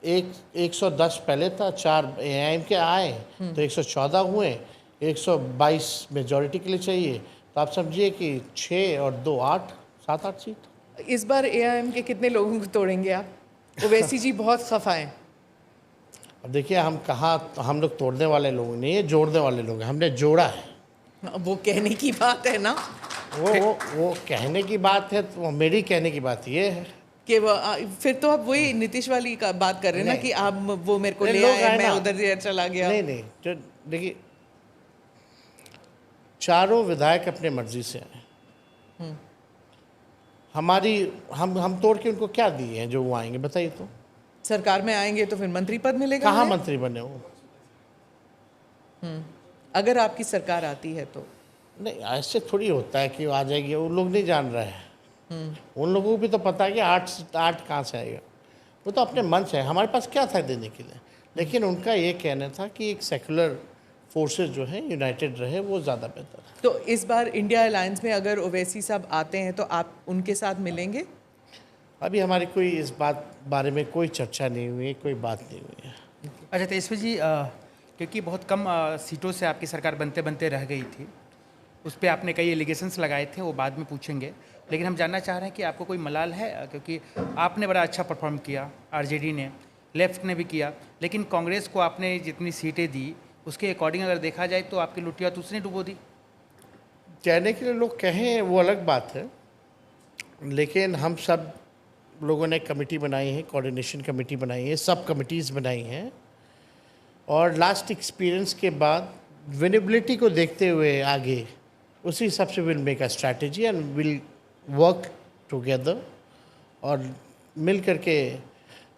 110 पहले था, 4 AIM के आए तो 114 हुए, 122 मेजॉरिटी के लिए चाहिए, तो आप समझिए कि 6 और 2 8, 7-8 सीट। इस बार AIM के कितने लोगों को तोड़ेंगे आप? ओवैसी जी बहुत खफा हैं। अब देखिए, हम कहाँ, हम लोग तोड़ने वाले लोग नहीं है, जोड़ने वाले लोग हैं, हमने जोड़ा है। वो कहने की बात है ना। वो कहने की बात है, तो मेरी कहने की बात ये है कि फिर तो आप वही नीतीश वाली का बात कर रहे हैं ना, नहीं। कि आप वो मेरे को नहीं, ले लोग आए, आए मैं ना। उधर से चला गया। नहीं नहीं, जो देखिए, चारों विधायक अपने मर्जी से आए। हमारी हम तोड़ के उनको क्या दिए हैं जो वो आएंगे, बताइए तो। सरकार में आएंगे तो फिर मंत्री पद मिलेगा कहाँ उन्हें? मंत्री बने वो? अगर आपकी सरकार आती है तो। नहीं, ऐसे थोड़ी होता है कि वो आ जाएगी, वो लोग नहीं जान रहे हैं। उन लोगों को भी तो पता है कि आर्ट कहाँ से आएगा। वो तो अपने मन से है, हमारे पास क्या था देने के लिए। लेकिन उनका ये कहना था कि एक सेकुलर फोर्सेस जो है यूनाइटेड रहे, वो ज़्यादा बेहतर है। तो इस बार इंडिया अलायंस में अगर ओवैसी साहब आते हैं तो आप उनके साथ मिलेंगे? अभी हमारी कोई इस बारे में कोई चर्चा नहीं हुई है, कोई बात नहीं हुई है। अच्छा तेजस्वी जी, क्योंकि बहुत कम सीटों से आपकी सरकार बनते बनते रह गई थी, उस पर आपने कई एलिगेशंस लगाए थे, वो बाद में पूछेंगे। लेकिन हम जानना चाह रहे हैं कि आपको कोई मलाल है, क्योंकि आपने बड़ा अच्छा परफॉर्म किया, आरजेडी ने, लेफ्ट ने भी किया, लेकिन कांग्रेस को आपने जितनी सीटें दी उसके अकॉर्डिंग अगर देखा जाए तो आपकी लुटिया तो उसने डुबो दी। कहने के लिए लोग कहें वो अलग बात है, लेकिन हम सब लोगों ने कमेटी बनाई है, कोऑर्डिनेशन कमेटी बनाई है, सब कमिटीज़ बनाई हैं, और लास्ट एक्सपीरियंस के बाद विनेबिलिटी को देखते हुए आगे उसी हिसाब से will make a strategy and will work together, और मिल करके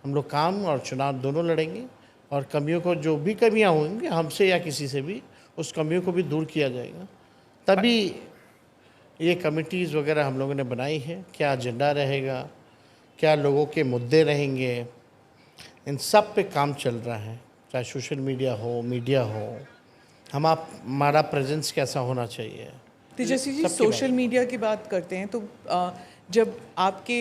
हम लोग काम और चुनाव दोनों लड़ेंगे, और कमियों को, जो भी कमियां होंगी हमसे या किसी से भी, उस कमियों को भी दूर किया जाएगा। तभी ये कमिटीज़ वगैरह हम लोगों ने बनाई है, क्या एजेंडा रहेगा, क्या लोगों के मुद्दे रहेंगे, इन सब पे काम चल रहा है। चाहे सोशल मीडिया हो, हमारा प्रेजेंस कैसा होना चाहिए। तेजस्वी जी, सबके सोशल मीडिया की बात करते हैं तो जब आपके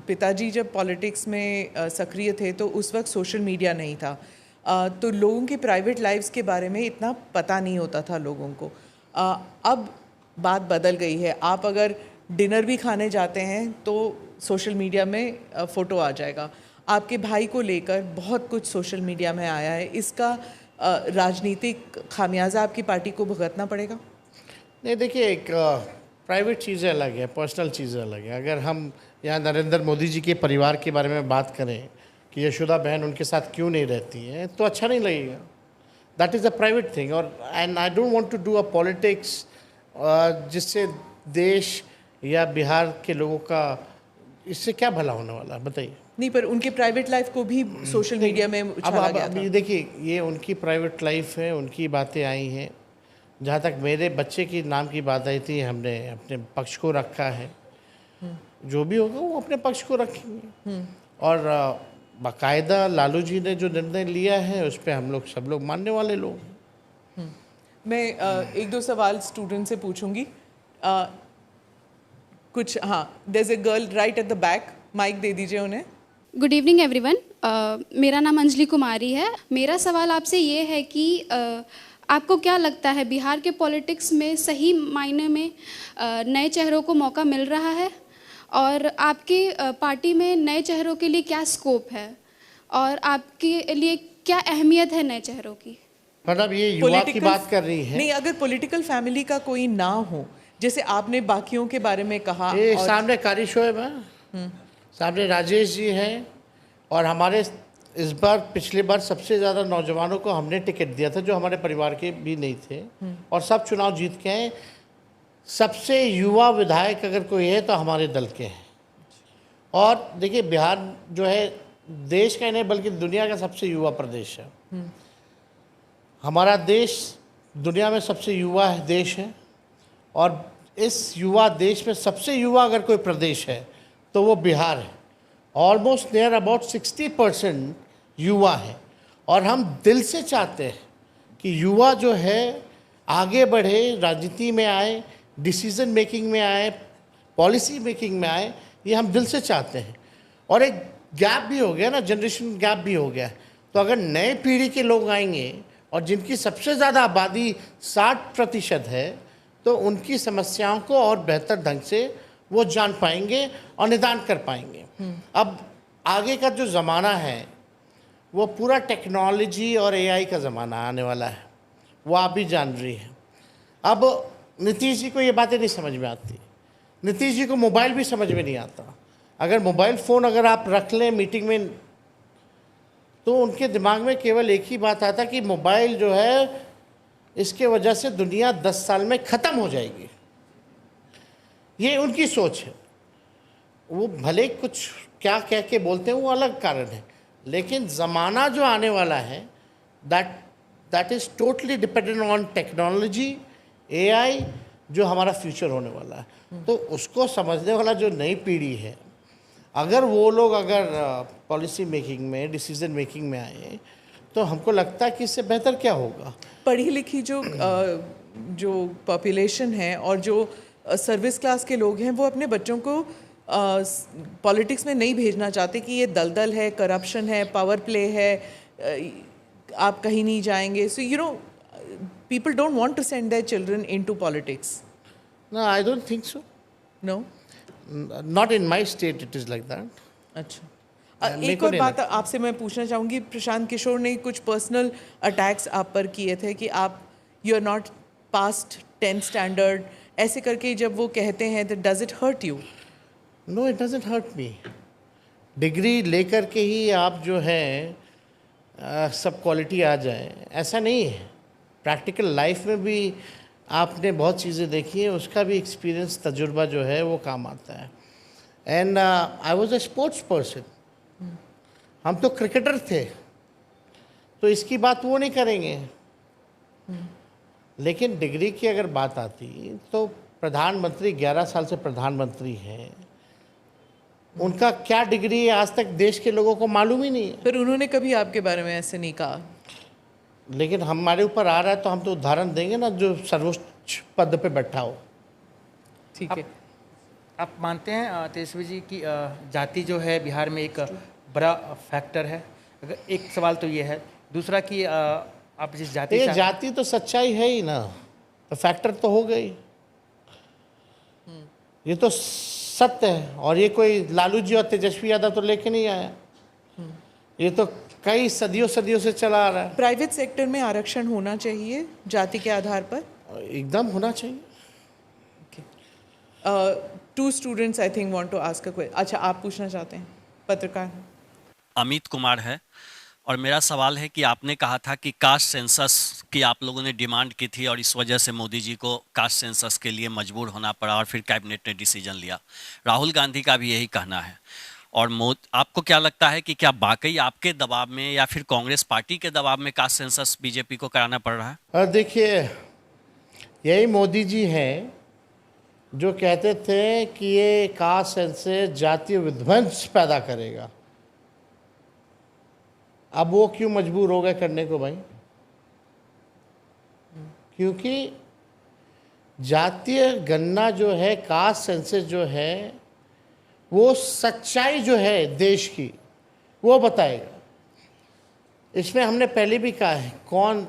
पिताजी जब पॉलिटिक्स में सक्रिय थे तो उस वक्त सोशल मीडिया नहीं था, तो लोगों की प्राइवेट लाइफ्स के बारे में इतना पता नहीं होता था लोगों को। अब बात बदल गई है, आप अगर डिनर भी खाने जाते हैं तो सोशल मीडिया में फ़ोटो आ जाएगा। आपके भाई को लेकर बहुत कुछ सोशल मीडिया में आया है, इसका राजनीतिक खामियाजा आपकी पार्टी को भुगतना पड़ेगा? नहीं, देखिए, एक प्राइवेट चीज़ें अलग है, पर्सनल चीज़ें अलग है। अगर हम यहाँ नरेंद्र मोदी जी के परिवार के बारे में बात करें कि यशोदा बहन उनके साथ क्यों नहीं रहती हैं, तो अच्छा नहीं लगेगा। That is a private thing, और and I don't want to do a politics जिससे देश या बिहार के लोगों का, इससे क्या भला होने वाला है, बताइए। नहीं, पर उनके प्राइवेट लाइफ को भी सोशल मीडिया में उछाला गया था। अब देखिए, ये उनकी प्राइवेट लाइफ है, उनकी बातें आई हैं। जहाँ तक मेरे बच्चे की नाम की बात आई थी, हमने अपने पक्ष को रखा है। जो भी होगा वो अपने पक्ष को रखेंगे, और बाकायदा लालू जी ने जो निर्णय लिया है उस पर हम लोग सब लोग मानने वाले लोग हैं। मैं एक दो सवाल स्टूडेंट से पूछूंगी। कुछ, हाँ, there is a girl right at the back, mike दे दीजिए उन्हें। गुड इवनिंग एवरीवन, मेरा नाम अंजलि कुमारी है। मेरा सवाल आपसे ये है कि आपको क्या लगता है बिहार के पॉलिटिक्स में सही मायने में नए चेहरों को मौका मिल रहा है, और आपकी पार्टी में नए चेहरों के लिए क्या स्कोप है, और आपके लिए क्या अहमियत है नए चेहरों की? मतलब ये युवा की बात कर रही है। नहीं, अगर पॉलिटिकल फैमिली का कोई ना हो, जैसे आपने बाकियों के बारे में कहा, और सामने कारी शोएब है, सामने राजेश जी हैं, और हमारे इस बार पिछले बार सबसे ज़्यादा नौजवानों को हमने टिकट दिया था जो हमारे परिवार के भी नहीं थे, और सब चुनाव जीत के हैं। सबसे युवा विधायक अगर कोई है तो हमारे दल के हैं। और देखिए, बिहार जो है देश का ही नहीं बल्कि दुनिया का सबसे युवा प्रदेश है। हमारा देश दुनिया में सबसे युवा देश है, और इस युवा देश में सबसे युवा अगर कोई प्रदेश है तो वो बिहार है। ऑलमोस्ट नियर अबाउट 60% युवा है, और हम दिल से चाहते हैं कि युवा जो है आगे बढ़े, राजनीति में आए, डिसीजन मेकिंग में आए, पॉलिसी मेकिंग में आए, ये हम दिल से चाहते हैं। और एक गैप भी हो गया ना, जनरेशन गैप भी हो गया। तो अगर नए पीढ़ी के लोग आएंगे और जिनकी सबसे ज़्यादा आबादी 60% है, तो उनकी समस्याओं को और बेहतर ढंग से वो जान पाएंगे और निदान कर पाएंगे। अब आगे का जो ज़माना है वो पूरा टेक्नोलॉजी और एआई का ज़माना आने वाला है, वो आप भी जान रही हैं। अब नीतीश जी को ये बातें नहीं समझ में आती। नीतीश जी को मोबाइल भी समझ में नहीं आता। अगर मोबाइल फ़ोन अगर आप रख लें मीटिंग में, तो उनके दिमाग में केवल एक ही बात आता कि मोबाइल जो है, इसके वजह से दुनिया 10 साल में ख़त्म हो जाएगी। ये उनकी सोच है। वो भले कुछ क्या कह के बोलते हैं, वो अलग कारण है, लेकिन ज़माना जो आने वाला है, that is totally dependent on technology, AI, जो हमारा फ्यूचर होने वाला है। तो उसको समझने वाला जो नई पीढ़ी है, अगर वो लोग अगर पॉलिसी मेकिंग में, डिसीजन मेकिंग में आए, तो हमको लगता है कि इससे बेहतर क्या होगा। पढ़ी लिखी जो पॉपुलेशन है और जो सर्विस क्लास के लोग हैं, वो अपने बच्चों को पॉलिटिक्स में नहीं भेजना चाहते कि ये दलदल है, करप्शन है, पावर प्ले है, आप कहीं नहीं जाएंगे। So you know, people don't want to send their children into politics. No, I don't think so. No? Not in my state it is like that. अच्छा, एक और बात आपसे मैं पूछना चाहूँगी। प्रशांत किशोर ने कुछ पर्सनल अटैक्स आप पर किए थे कि आप you are not passed 10th standard, ऐसे करके जब वो कहते हैं, तो does it hurt you? No, it doesn't hurt me. Degree लेकर के ही आप जो है सब क्वालिटी आ जाए, ऐसा नहीं है। प्रैक्टिकल लाइफ में भी आपने बहुत चीज़ें देखी हैं, उसका भी एक्सपीरियंस, तजुर्बा जो है वो काम आता है। And I was a sports person. हम तो क्रिकेटर थे, तो इसकी बात वो नहीं करेंगे। लेकिन डिग्री की अगर बात आती, तो प्रधानमंत्री 11 साल से प्रधानमंत्री हैं, उनका क्या डिग्री है आज तक देश के लोगों को मालूम ही नहीं है। पर उन्होंने कभी आपके बारे में ऐसे नहीं कहा। लेकिन हमारे ऊपर आ रहा है, तो हम तो उदाहरण देंगे ना, जो सर्वोच्च पद पे बैठा हो। ठीक है। आप मानते हैं तेजस्वी जी की जाति जो है बिहार में एक बड़ा फैक्टर है? अगर एक सवाल तो ये है, दूसरा कि आप जिस जाति ये जाति तो सच्चाई है ही ना, तो फैक्टर तो हो गई। ये तो सत्य है, और ये कोई लालू जी और तेजस्वी यादव तो लेके नहीं आया, ये तो कई सदियों से चला आ रहा है। प्राइवेट सेक्टर में आरक्षण होना चाहिए जाति के आधार पर? एकदम होना चाहिए। Two students I think want to ask a question. अच्छा, आप पूछना चाहते हैं? पत्रकार अमित कुमार है, और मेरा सवाल है कि आपने कहा था कि कास्ट सेंसस की आप लोगों ने डिमांड की थी, और इस वजह से मोदी जी को कास्ट सेंसस के लिए मजबूर होना पड़ा, और फिर कैबिनेट ने डिसीजन लिया। राहुल गांधी का भी यही कहना है। और आपको क्या लगता है कि क्या वाकई आपके दबाव में या फिर कांग्रेस पार्टी के दबाव में कास्ट सेंसस बीजेपी को कराना पड़ रहा है? देखिए, यही मोदी जी हैं जो कहते थे कि ये कास्ट सेंसस जातीय विध्वंस पैदा करेगा। अब वो क्यों मजबूर हो गए करने को भाई? क्योंकि जातीय गणना जो है, कास्ट सेंसस जो है, वो सच्चाई जो है देश की वो बताएगा। इसमें हमने पहले भी कहा है, कौन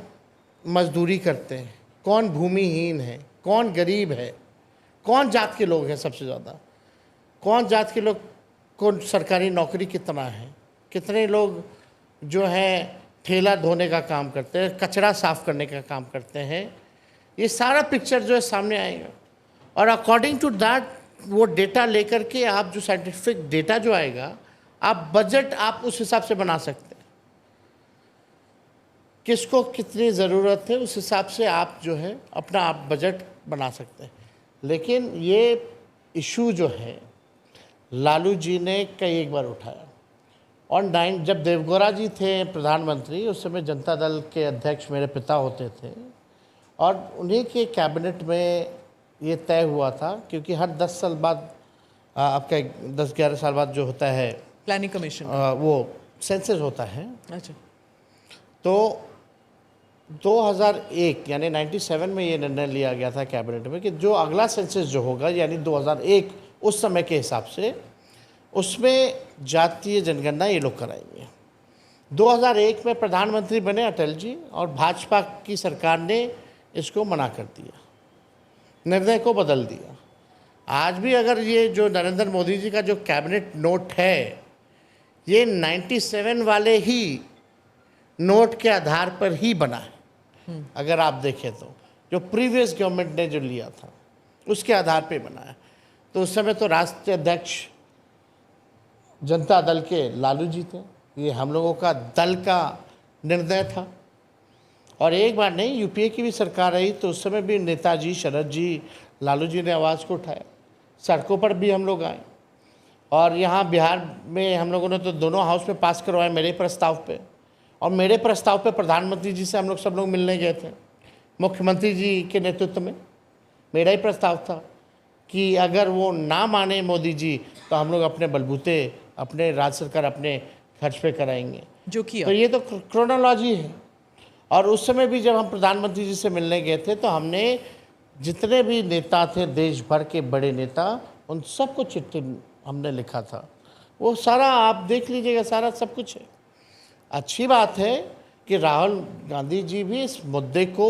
मजदूरी करते हैं, कौन भूमिहीन है, कौन गरीब है, कौन जात के लोग हैं सबसे ज़्यादा, कौन जात के लोग को सरकारी नौकरी कितना है, कितने लोग जो है ठेला धोने का काम करते हैं, कचरा साफ करने का काम करते हैं। ये सारा पिक्चर जो है सामने आएगा, और अकॉर्डिंग टू दैट वो डेटा लेकर के आप जो साइंटिफिक डेटा जो आएगा, आप बजट आप उस हिसाब से बना सकते हैं। किसको कितनी ज़रूरत है उस हिसाब से आप जो है अपना आप बजट बना सकते हैं। लेकिन ये इशू जो है लालू जी ने कई एक बार उठाया, और जब देवगौड़ा जी थे प्रधानमंत्री, उस समय जनता दल के अध्यक्ष मेरे पिता होते थे, और उन्हीं के कैबिनेट में ये तय हुआ था, क्योंकि हर 10 साल बाद आपका 10-11 साल बाद जो होता है प्लानिंग कमीशन, वो सेंसस होता है। अच्छा, तो 2001 यानी 97 में ये निर्णय लिया गया था कैबिनेट में कि जो अगला सेंसस जो होगा, यानी 2001 उस समय के हिसाब से, उसमें जातीय जनगणना ये लोग कराएंगे। 2001 में प्रधानमंत्री बने अटल जी, और भाजपा की सरकार ने इसको मना कर दिया, निर्णय को बदल दिया। आज भी अगर ये जो नरेंद्र मोदी जी का जो कैबिनेट नोट है, ये 97 वाले ही नोट के आधार पर ही बना है। अगर आप देखें तो जो प्रीवियस गवर्नमेंट ने जो लिया था उसके आधार पे बनाया। तो उस समय तो राष्ट्रीय अध्यक्ष जनता दल के लालू जी थे, ये हम लोगों का दल का निर्णय था। और एक बार नहीं, यूपीए की भी सरकार रही तो उस समय भी नेताजी, शरद जी, लालू जी ने आवाज़ को उठाया, सड़कों पर भी हम लोग आए। और यहाँ बिहार में हम लोगों ने तो दोनों हाउस में पास करवाए मेरे प्रस्ताव पे, और मेरे प्रस्ताव पे प्रधानमंत्री जी से हम लोग सब लोग मिलने गए थे। मुख्यमंत्री जी के नेतृत्व में मेरा ही प्रस्ताव था कि अगर वो ना माने मोदी जी तो हम लोग अपने बलबूते, अपने राज्य सरकार अपने खर्च पे कराएंगे, जो किया। तो ये तो क्रोनोलॉजी है। और उस समय भी जब हम प्रधानमंत्री जी से मिलने गए थे तो हमने जितने भी नेता थे, देश भर के बड़े नेता, उन सबको चिट्ठी हमने लिखा था। वो सारा आप देख लीजिएगा, सारा सब कुछ है। अच्छी बात है कि राहुल गांधी जी भी इस मुद्दे को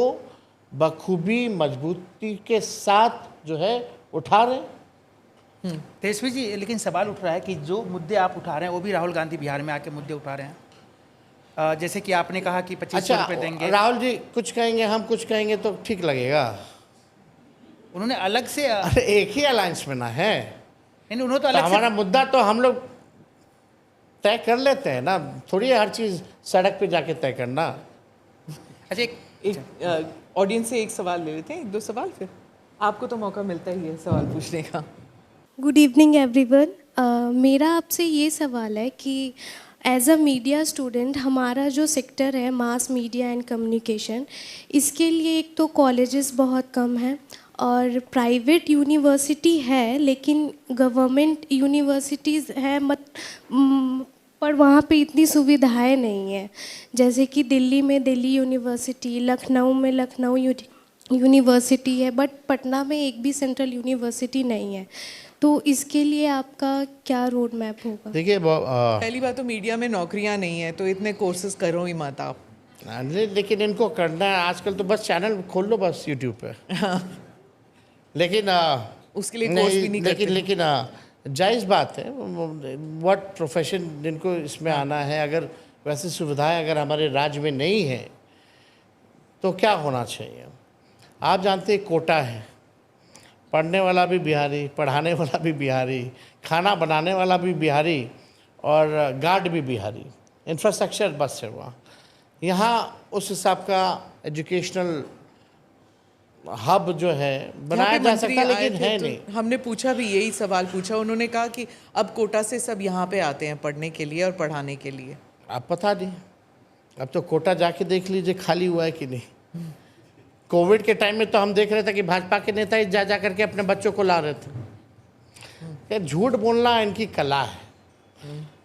बखूबी मजबूती के साथ जो है उठा रहे हैं। तेजस्वी जी, लेकिन सवाल उठ रहा है कि जो मुद्दे आप उठा रहे हैं वो भी राहुल गांधी बिहार में आके मुद्दे उठा रहे हैं। जैसे कि आपने कहा कि 2500 अच्छा, रुपये देंगे। राहुल जी कुछ कहेंगे, हम कुछ कहेंगे तो ठीक लगेगा? उन्होंने अलग से अरे एक ही अलायंस में ना है, नहीं, उन्होंने तो तो अलग हमारा मुद्दा तो हम लोग तय कर लेते हैं ना, थोड़ी हर चीज़ सड़क पे जाके तय करना। अच्छा, एक ऑडियंस से एक सवाल ले लेते हैं, एक दो सवाल, फिर आपको तो मौका मिलता ही है सवाल पूछने का। Good evening everyone. मेरा आपसे ये सवाल है कि एज अ मीडिया स्टूडेंट हमारा जो सेक्टर है मास मीडिया एंड कम्युनिकेशन, इसके लिए एक तो कॉलेजेस बहुत कम हैं और प्राइवेट यूनिवर्सिटी है, लेकिन गवर्नमेंट यूनिवर्सिटीज़ है पर वहाँ पे इतनी सुविधाएं नहीं है। जैसे कि दिल्ली में दिल्ली यूनिवर्सिटी, लखनऊ में लखनऊ यूनिवर्सिटी है, बट पटना में एक भी सेंट्रल यूनिवर्सिटी नहीं है। तो इसके लिए आपका क्या रोड मैप होगा? देखिए पहली बात तो मीडिया में नौकरियां नहीं है, तो इतने कोर्सेज करो ही मत आप। लेकिन इनको करना है आजकल तो बस चैनल खोल लो बस यूट्यूब पे। लेकिन उसके लिए कोर्स भी नहीं करते। लेकिन जायज़ बात है, व्हाट प्रोफेशन जिनको इसमें आना है, अगर वैसी सुविधाएं अगर हमारे राज्य में नहीं है तो क्या होना चाहिए? आप जानते हैं कोटा है, पढ़ने वाला भी बिहारी, पढ़ाने वाला भी बिहारी, खाना बनाने वाला भी बिहारी और गार्ड भी बिहारी, इंफ्रास्ट्रक्चर बस है वहाँ। यहाँ उस हिसाब का एजुकेशनल हब जो है बनाया जा सकता है, लेकिन है नहीं। हमने पूछा भी, यही सवाल पूछा, उन्होंने कहा कि अब कोटा से सब यहाँ पे आते हैं पढ़ने के लिए और पढ़ाने के लिए। अब पता नहीं, अब तो कोटा जाके देख लीजिए खाली हुआ है कि नहीं। कोविड के टाइम में तो हम देख रहे थे कि भाजपा के नेता ही जा जा करके अपने बच्चों को ला रहे थे। झूठ बोलना इनकी कला है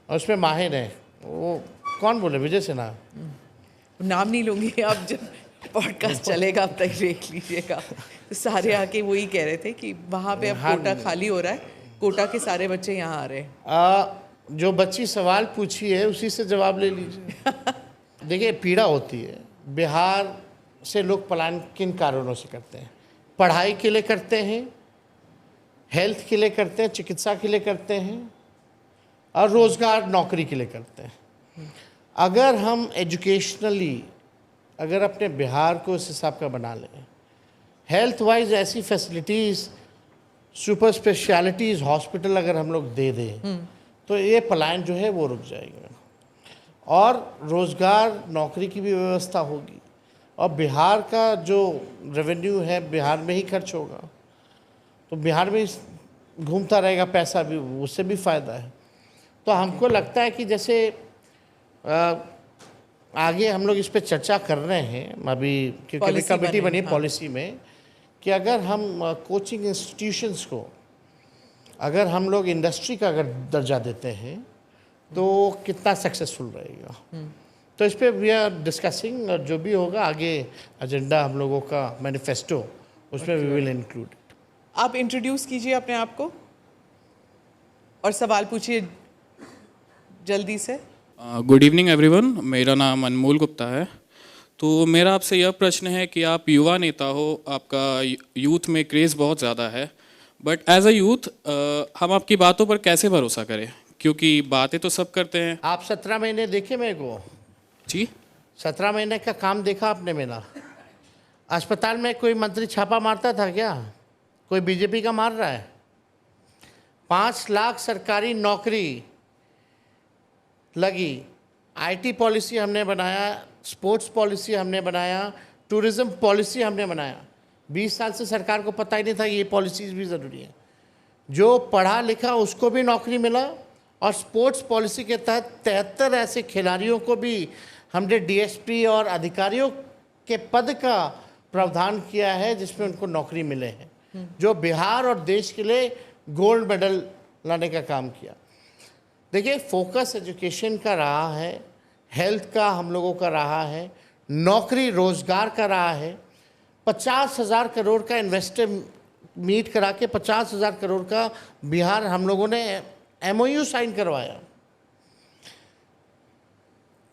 और उसमें माहिर है। वो कौन बोले? विजय सिन्हा। नाम नहीं लूँगी, अब जब पॉडकास्ट चलेगा अब तक देख लीजिएगा। तो सारे आके वही कह रहे थे कि वहाँ पे अब कोटा खाली हो रहा है, कोटा के सारे बच्चे यहाँ आ रहे हैं। जो बच्ची सवाल पूछी है उसी से जवाब ले लीजिए। देखिए, पीड़ा होती है। बिहार से लोग पलायन किन कारणों से करते हैं? पढ़ाई के लिए करते हैं, हेल्थ के लिए करते हैं, चिकित्सा के लिए करते हैं और रोज़गार नौकरी के लिए करते हैं। अगर हम एजुकेशनली अगर अपने बिहार को इस हिसाब का बना लें, हेल्थ वाइज ऐसी फैसिलिटीज़, सुपर स्पेशलिटीज़ हॉस्पिटल अगर हम लोग दे दें तो ये पलायन जो है वो रुक जाएगा और रोज़गार नौकरी की भी व्यवस्था होगी और बिहार का जो रेवेन्यू है बिहार में ही खर्च होगा, तो बिहार में घूमता रहेगा पैसा भी, उससे भी फ़ायदा है। तो हमको लगता है कि जैसे आगे हम लोग इस पे चर्चा कर रहे हैं अभी, क्योंकि अभी कमेटी बनी है पॉलिसी में, कि अगर हम कोचिंग इंस्टीट्यूशंस को अगर हम लोग इंडस्ट्री का अगर दर्जा देते हैं तो कितना सक्सेसफुल रहेगा। तो इस पर वी आर डिस्कसिंग, और जो भी होगा आगे एजेंडा हम लोगों का मैनिफेस्टो, उसमें वी विल इंक्लूड इट। आप इंट्रोड्यूस कीजिए अपने आप को और सवाल पूछिए जल्दी से। गुड इवनिंग एवरीवन, मेरा नाम अनमोल गुप्ता है। तो मेरा आपसे यह प्रश्न है कि आप युवा नेता हो, आपका यूथ में क्रेज़ बहुत ज़्यादा है, बट एज अ यूथ हम आपकी बातों पर कैसे भरोसा करें? क्योंकि बातें तो सब करते हैं। आप 17 महीने देखे मेरे को? जी, 17 महीने का काम देखा आपने मेरा? अस्पताल में कोई मंत्री छापा मारता था क्या? कोई बीजेपी का मार रहा है? 5 लाख सरकारी नौकरी लगी। आईटी पॉलिसी हमने बनाया, स्पोर्ट्स पॉलिसी हमने बनाया, टूरिज्म पॉलिसी हमने बनाया। 20 साल से सरकार को पता ही नहीं था ये पॉलिसीज़ भी ज़रूरी है। जो पढ़ा लिखा उसको भी नौकरी मिला, और स्पोर्ट्स पॉलिसी के तहत 73 ऐसे खिलाड़ियों को भी हमने डीएसपी और अधिकारियों के पद का प्रावधान किया है जिसमें उनको नौकरी मिले हैं, जो बिहार और देश के लिए गोल्ड मेडल लाने का काम किया। देखिए, फोकस एजुकेशन का रहा है, हेल्थ का हम लोगों का रहा है, नौकरी रोजगार का रहा है। 50,000 करोड़ का इन्वेस्टर मीट करा के 50,000 करोड़ का बिहार हम लोगों ने एमओयू साइन करवाया।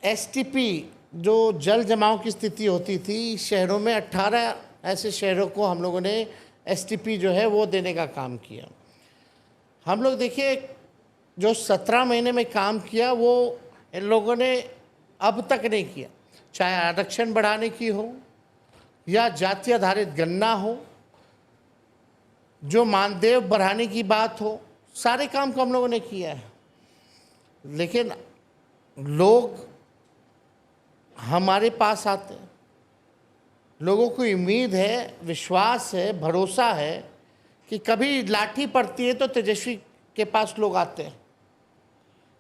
एसटीपी जो जल जमाव की स्थिति होती थी शहरों में, 18 ऐसे शहरों को हम लोगों ने एसटीपी जो है वो देने का काम किया। हम लोग देखिए जो 17 महीने में काम किया वो इन लोगों ने अब तक नहीं किया, चाहे आरक्षण बढ़ाने की हो या जाति आधारित गणना हो, जो मानदेय बढ़ाने की बात हो, सारे काम को हम लोगों ने किया है। लेकिन लोग हमारे पास आते हैं, लोगों को उम्मीद है, विश्वास है, भरोसा है कि कभी लाठी पड़ती है तो तेजस्वी के पास लोग आते हैं।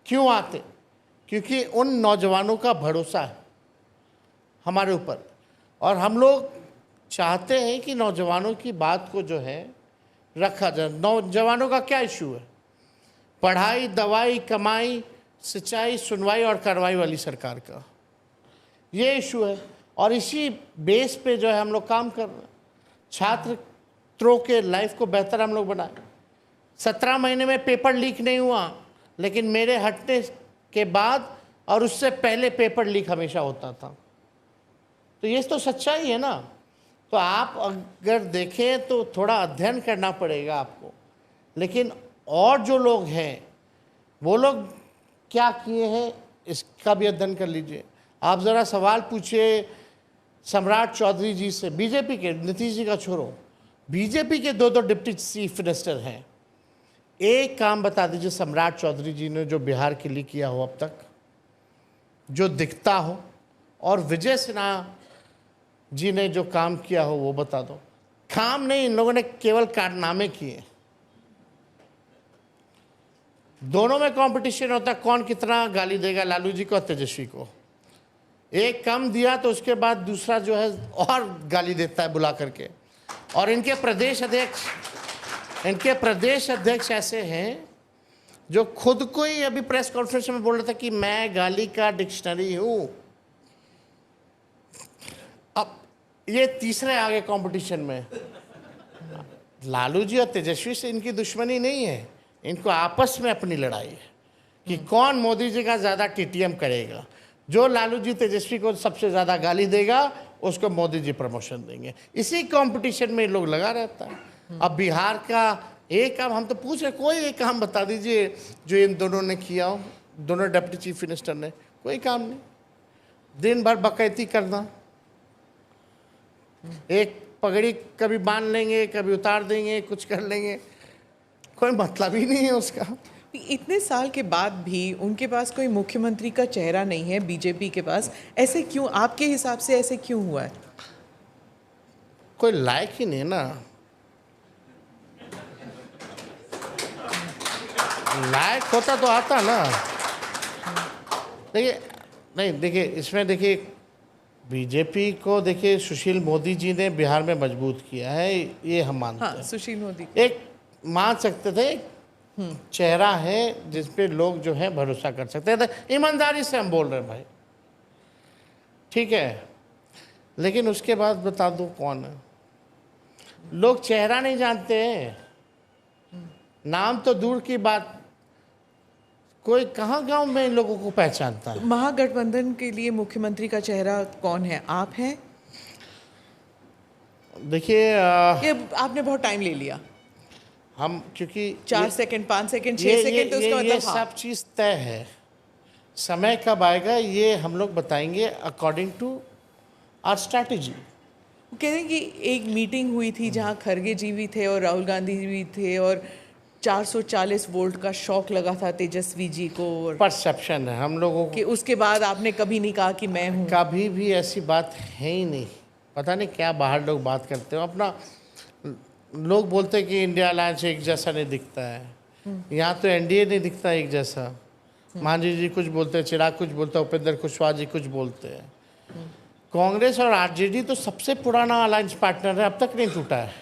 क्यों आते? क्योंकि उन नौजवानों का भरोसा है हमारे ऊपर, और हम लोग चाहते हैं कि नौजवानों की बात को जो है रखा जाए। नौजवानों का क्या इशू है? पढ़ाई, दवाई, कमाई, सिंचाई, सुनवाई और कार्रवाई वाली सरकार का ये इशू है, और इसी बेस पे जो है हम लोग काम कर रहे हैं। छात्रों के लाइफ को बेहतर हम लोग बनाए। 17 महीने में पेपर लीक नहीं हुआ, लेकिन मेरे हटने के बाद और उससे पहले पेपर लीक हमेशा होता था। तो ये तो सच्चाई है ना। तो आप अगर देखें तो थोड़ा अध्ययन करना पड़ेगा आपको, लेकिन और जो लोग हैं वो लोग क्या किए हैं इसका भी अध्ययन कर लीजिए। आप ज़रा सवाल पूछिए सम्राट चौधरी जी से, बीजेपी के, नीतीश जी का छोड़ो, बीजेपी के 2 डिप्टी चीफ मिनिस्टर हैं। एक काम बता दीजिए सम्राट चौधरी जी ने जो बिहार के लिए किया हो अब तक, जो दिखता हो, और विजय सिन्हा जी ने जो काम किया हो वो बता दो। काम नहीं, इन लोगों ने केवल कारनामे किए। दोनों में कंपटीशन होता है, कौन कितना गाली देगा, लालू जी को और तेजस्वी को। एक कम दिया तो उसके बाद दूसरा जो है और गाली देता है बुला करके। और इनके प्रदेश अध्यक्ष ऐसे हैं जो खुद को ही अभी प्रेस कॉन्फ्रेंस में बोल रहा था कि मैं गाली का डिक्शनरी हूं। अब ये तीसरे आ गए कंपटीशन में। लालू जी और तेजस्वी से इनकी दुश्मनी नहीं है, इनको आपस में अपनी लड़ाई है कि कौन मोदी जी का ज़्यादा टीटीएम करेगा। जो लालू जी तेजस्वी को सबसे ज़्यादा गाली देगा उसको मोदी जी प्रमोशन देंगे। इसी कंपटीशन में लोग लगा रहता है। अब बिहार का एक काम हम तो पूछ रहे, कोई एक काम बता दीजिए जो इन दोनों ने किया हो, दोनों डिप्टी चीफ मिनिस्टर ने। कोई काम नहीं, दिन भर बकैती करना, एक पगड़ी कभी बांध लेंगे, कभी उतार देंगे, कुछ कर लेंगे, कोई मतलब ही नहीं है उसका। इतने साल के बाद भी उनके पास कोई मुख्यमंत्री का चेहरा नहीं है बीजेपी के पास, ऐसे क्यों? आपके हिसाब से ऐसे क्यों हुआ है? कोई लायक ही नहीं ना। लायक होता तो आता ना। देखिए, नहीं देखिए, इसमें देखिए बीजेपी को देखिए सुशील मोदी जी ने बिहार में मजबूत किया है, ये हम मानते हैं। सुशील मोदी एक मान सकते थे, चेहरा है जिस पे लोग जो है भरोसा कर सकते थे। ईमानदारी से हम बोल रहे हैं भाई, ठीक है। लेकिन उसके बाद बता दो कौन है। लोग चेहरा नहीं जानते हैं, नाम तो दूर की बात, कोई कहाँ गांव में इन लोगों को पहचानता है। महागठबंधन के लिए मुख्यमंत्री का चेहरा कौन है? आप हैं? देखिए ये आपने बहुत टाइम ले लिया, हम क्योंकि 4 सेकंड 5 सेकंड 6 सेकंड, तो उसका मतलब ये सब चीज़ तय है। समय कब आएगा ये हम लोग बताएंगे अकॉर्डिंग टू आवर स्ट्रैटेजी। कहते हैं कि एक मीटिंग हुई थी जहां खरगे जी भी थे और राहुल गांधी जी भी थे और 440 वोल्ट का शॉक लगा था तेजस्वी जी को, और परसेप्शन है हम लोगों को। कि उसके बाद आपने कभी नहीं कहा कि मैं हूँ। कभी भी ऐसी बात है ही नहीं। पता नहीं क्या बाहर लोग बात करते हो अपना। लोग बोलते हैं कि इंडिया अलायंस एक जैसा नहीं दिखता है। यहाँ तो एनडीए नहीं दिखता एक जैसा। मांझी जी कुछ बोलते हैं, चिराग कुछ बोलता है, उपेंद्र कुशवाहा जी कुछ बोलते हैं। कांग्रेस और आरजेडी तो सबसे पुराना अलायंस पार्टनर है, अब तक नहीं टूटा है।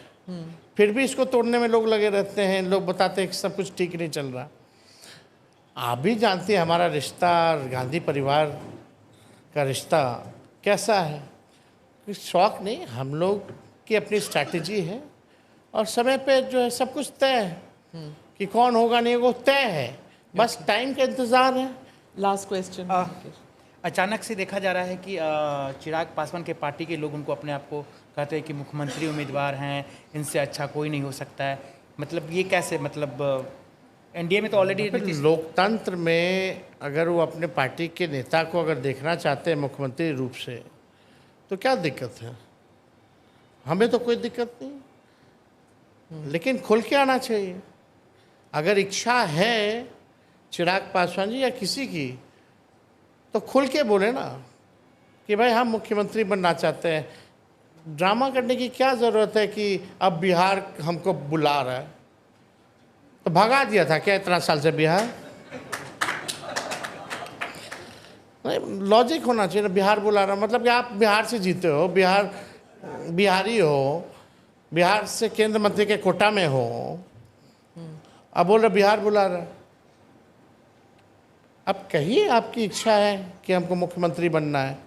फिर भी इसको तोड़ने में लोग लगे रहते हैं। लोग बताते हैं कि सब कुछ ठीक नहीं चल रहा। आप भी जानती हैं हमारा रिश्ता, गांधी परिवार का रिश्ता कैसा है। कोई शौक नहीं, हम लोग की अपनी स्ट्रैटेजी है और समय पे जो है सब कुछ तय है कि कौन होगा नहीं वो तय है, बस टाइम का इंतज़ार है। Last question. अचानक से देखा जा रहा है कि चिराग पासवान के पार्टी के लोग उनको अपने आप को कहते हैं कि मुख्यमंत्री उम्मीदवार हैं, इनसे अच्छा कोई नहीं हो सकता है। मतलब ये कैसे, मतलब एनडीए में तो ऑलरेडी लोकतंत्र में अगर वो अपने पार्टी के नेता को अगर देखना चाहते हैं मुख्यमंत्री रूप से तो क्या दिक्कत है। हमें तो कोई दिक्कत नहीं, लेकिन खुल के आना चाहिए। अगर इच्छा है चिराग पासवान जी या किसी की तो खुल के बोले ना कि भाई हम मुख्यमंत्री बनना चाहते हैं। ड्रामा करने की क्या ज़रूरत है कि अब बिहार हमको बुला रहा है। तो भगा दिया था क्या इतना साल से बिहार? नहीं, लॉजिक होना चाहिए ना। बिहार बुला रहा मतलब कि आप बिहार से जीते हो, बिहारी हो, बिहार से केंद्र मंत्री के कोटा में हो, अब बोल रहे बिहार बुला रहा है। अब कहिए आपकी इच्छा है कि हमको मुख्यमंत्री बनना है,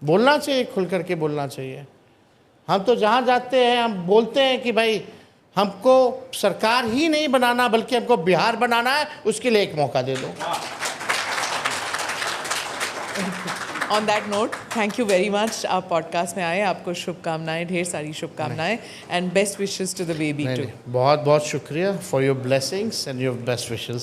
बोलना चाहिए, खुल करके बोलना चाहिए। हम तो जहाँ जाते हैं हम बोलते हैं कि भाई हमको सरकार ही नहीं बनाना बल्कि हमको बिहार बनाना है, उसके लिए एक मौका दे दो। On that note, thank you very much. आप पॉडकास्ट में आए, आपको शुभकामनाएं, ढेर सारी शुभकामनाएं and best wishes to the baby too. बहुत बहुत शुक्रिया for your blessings and your best wishes.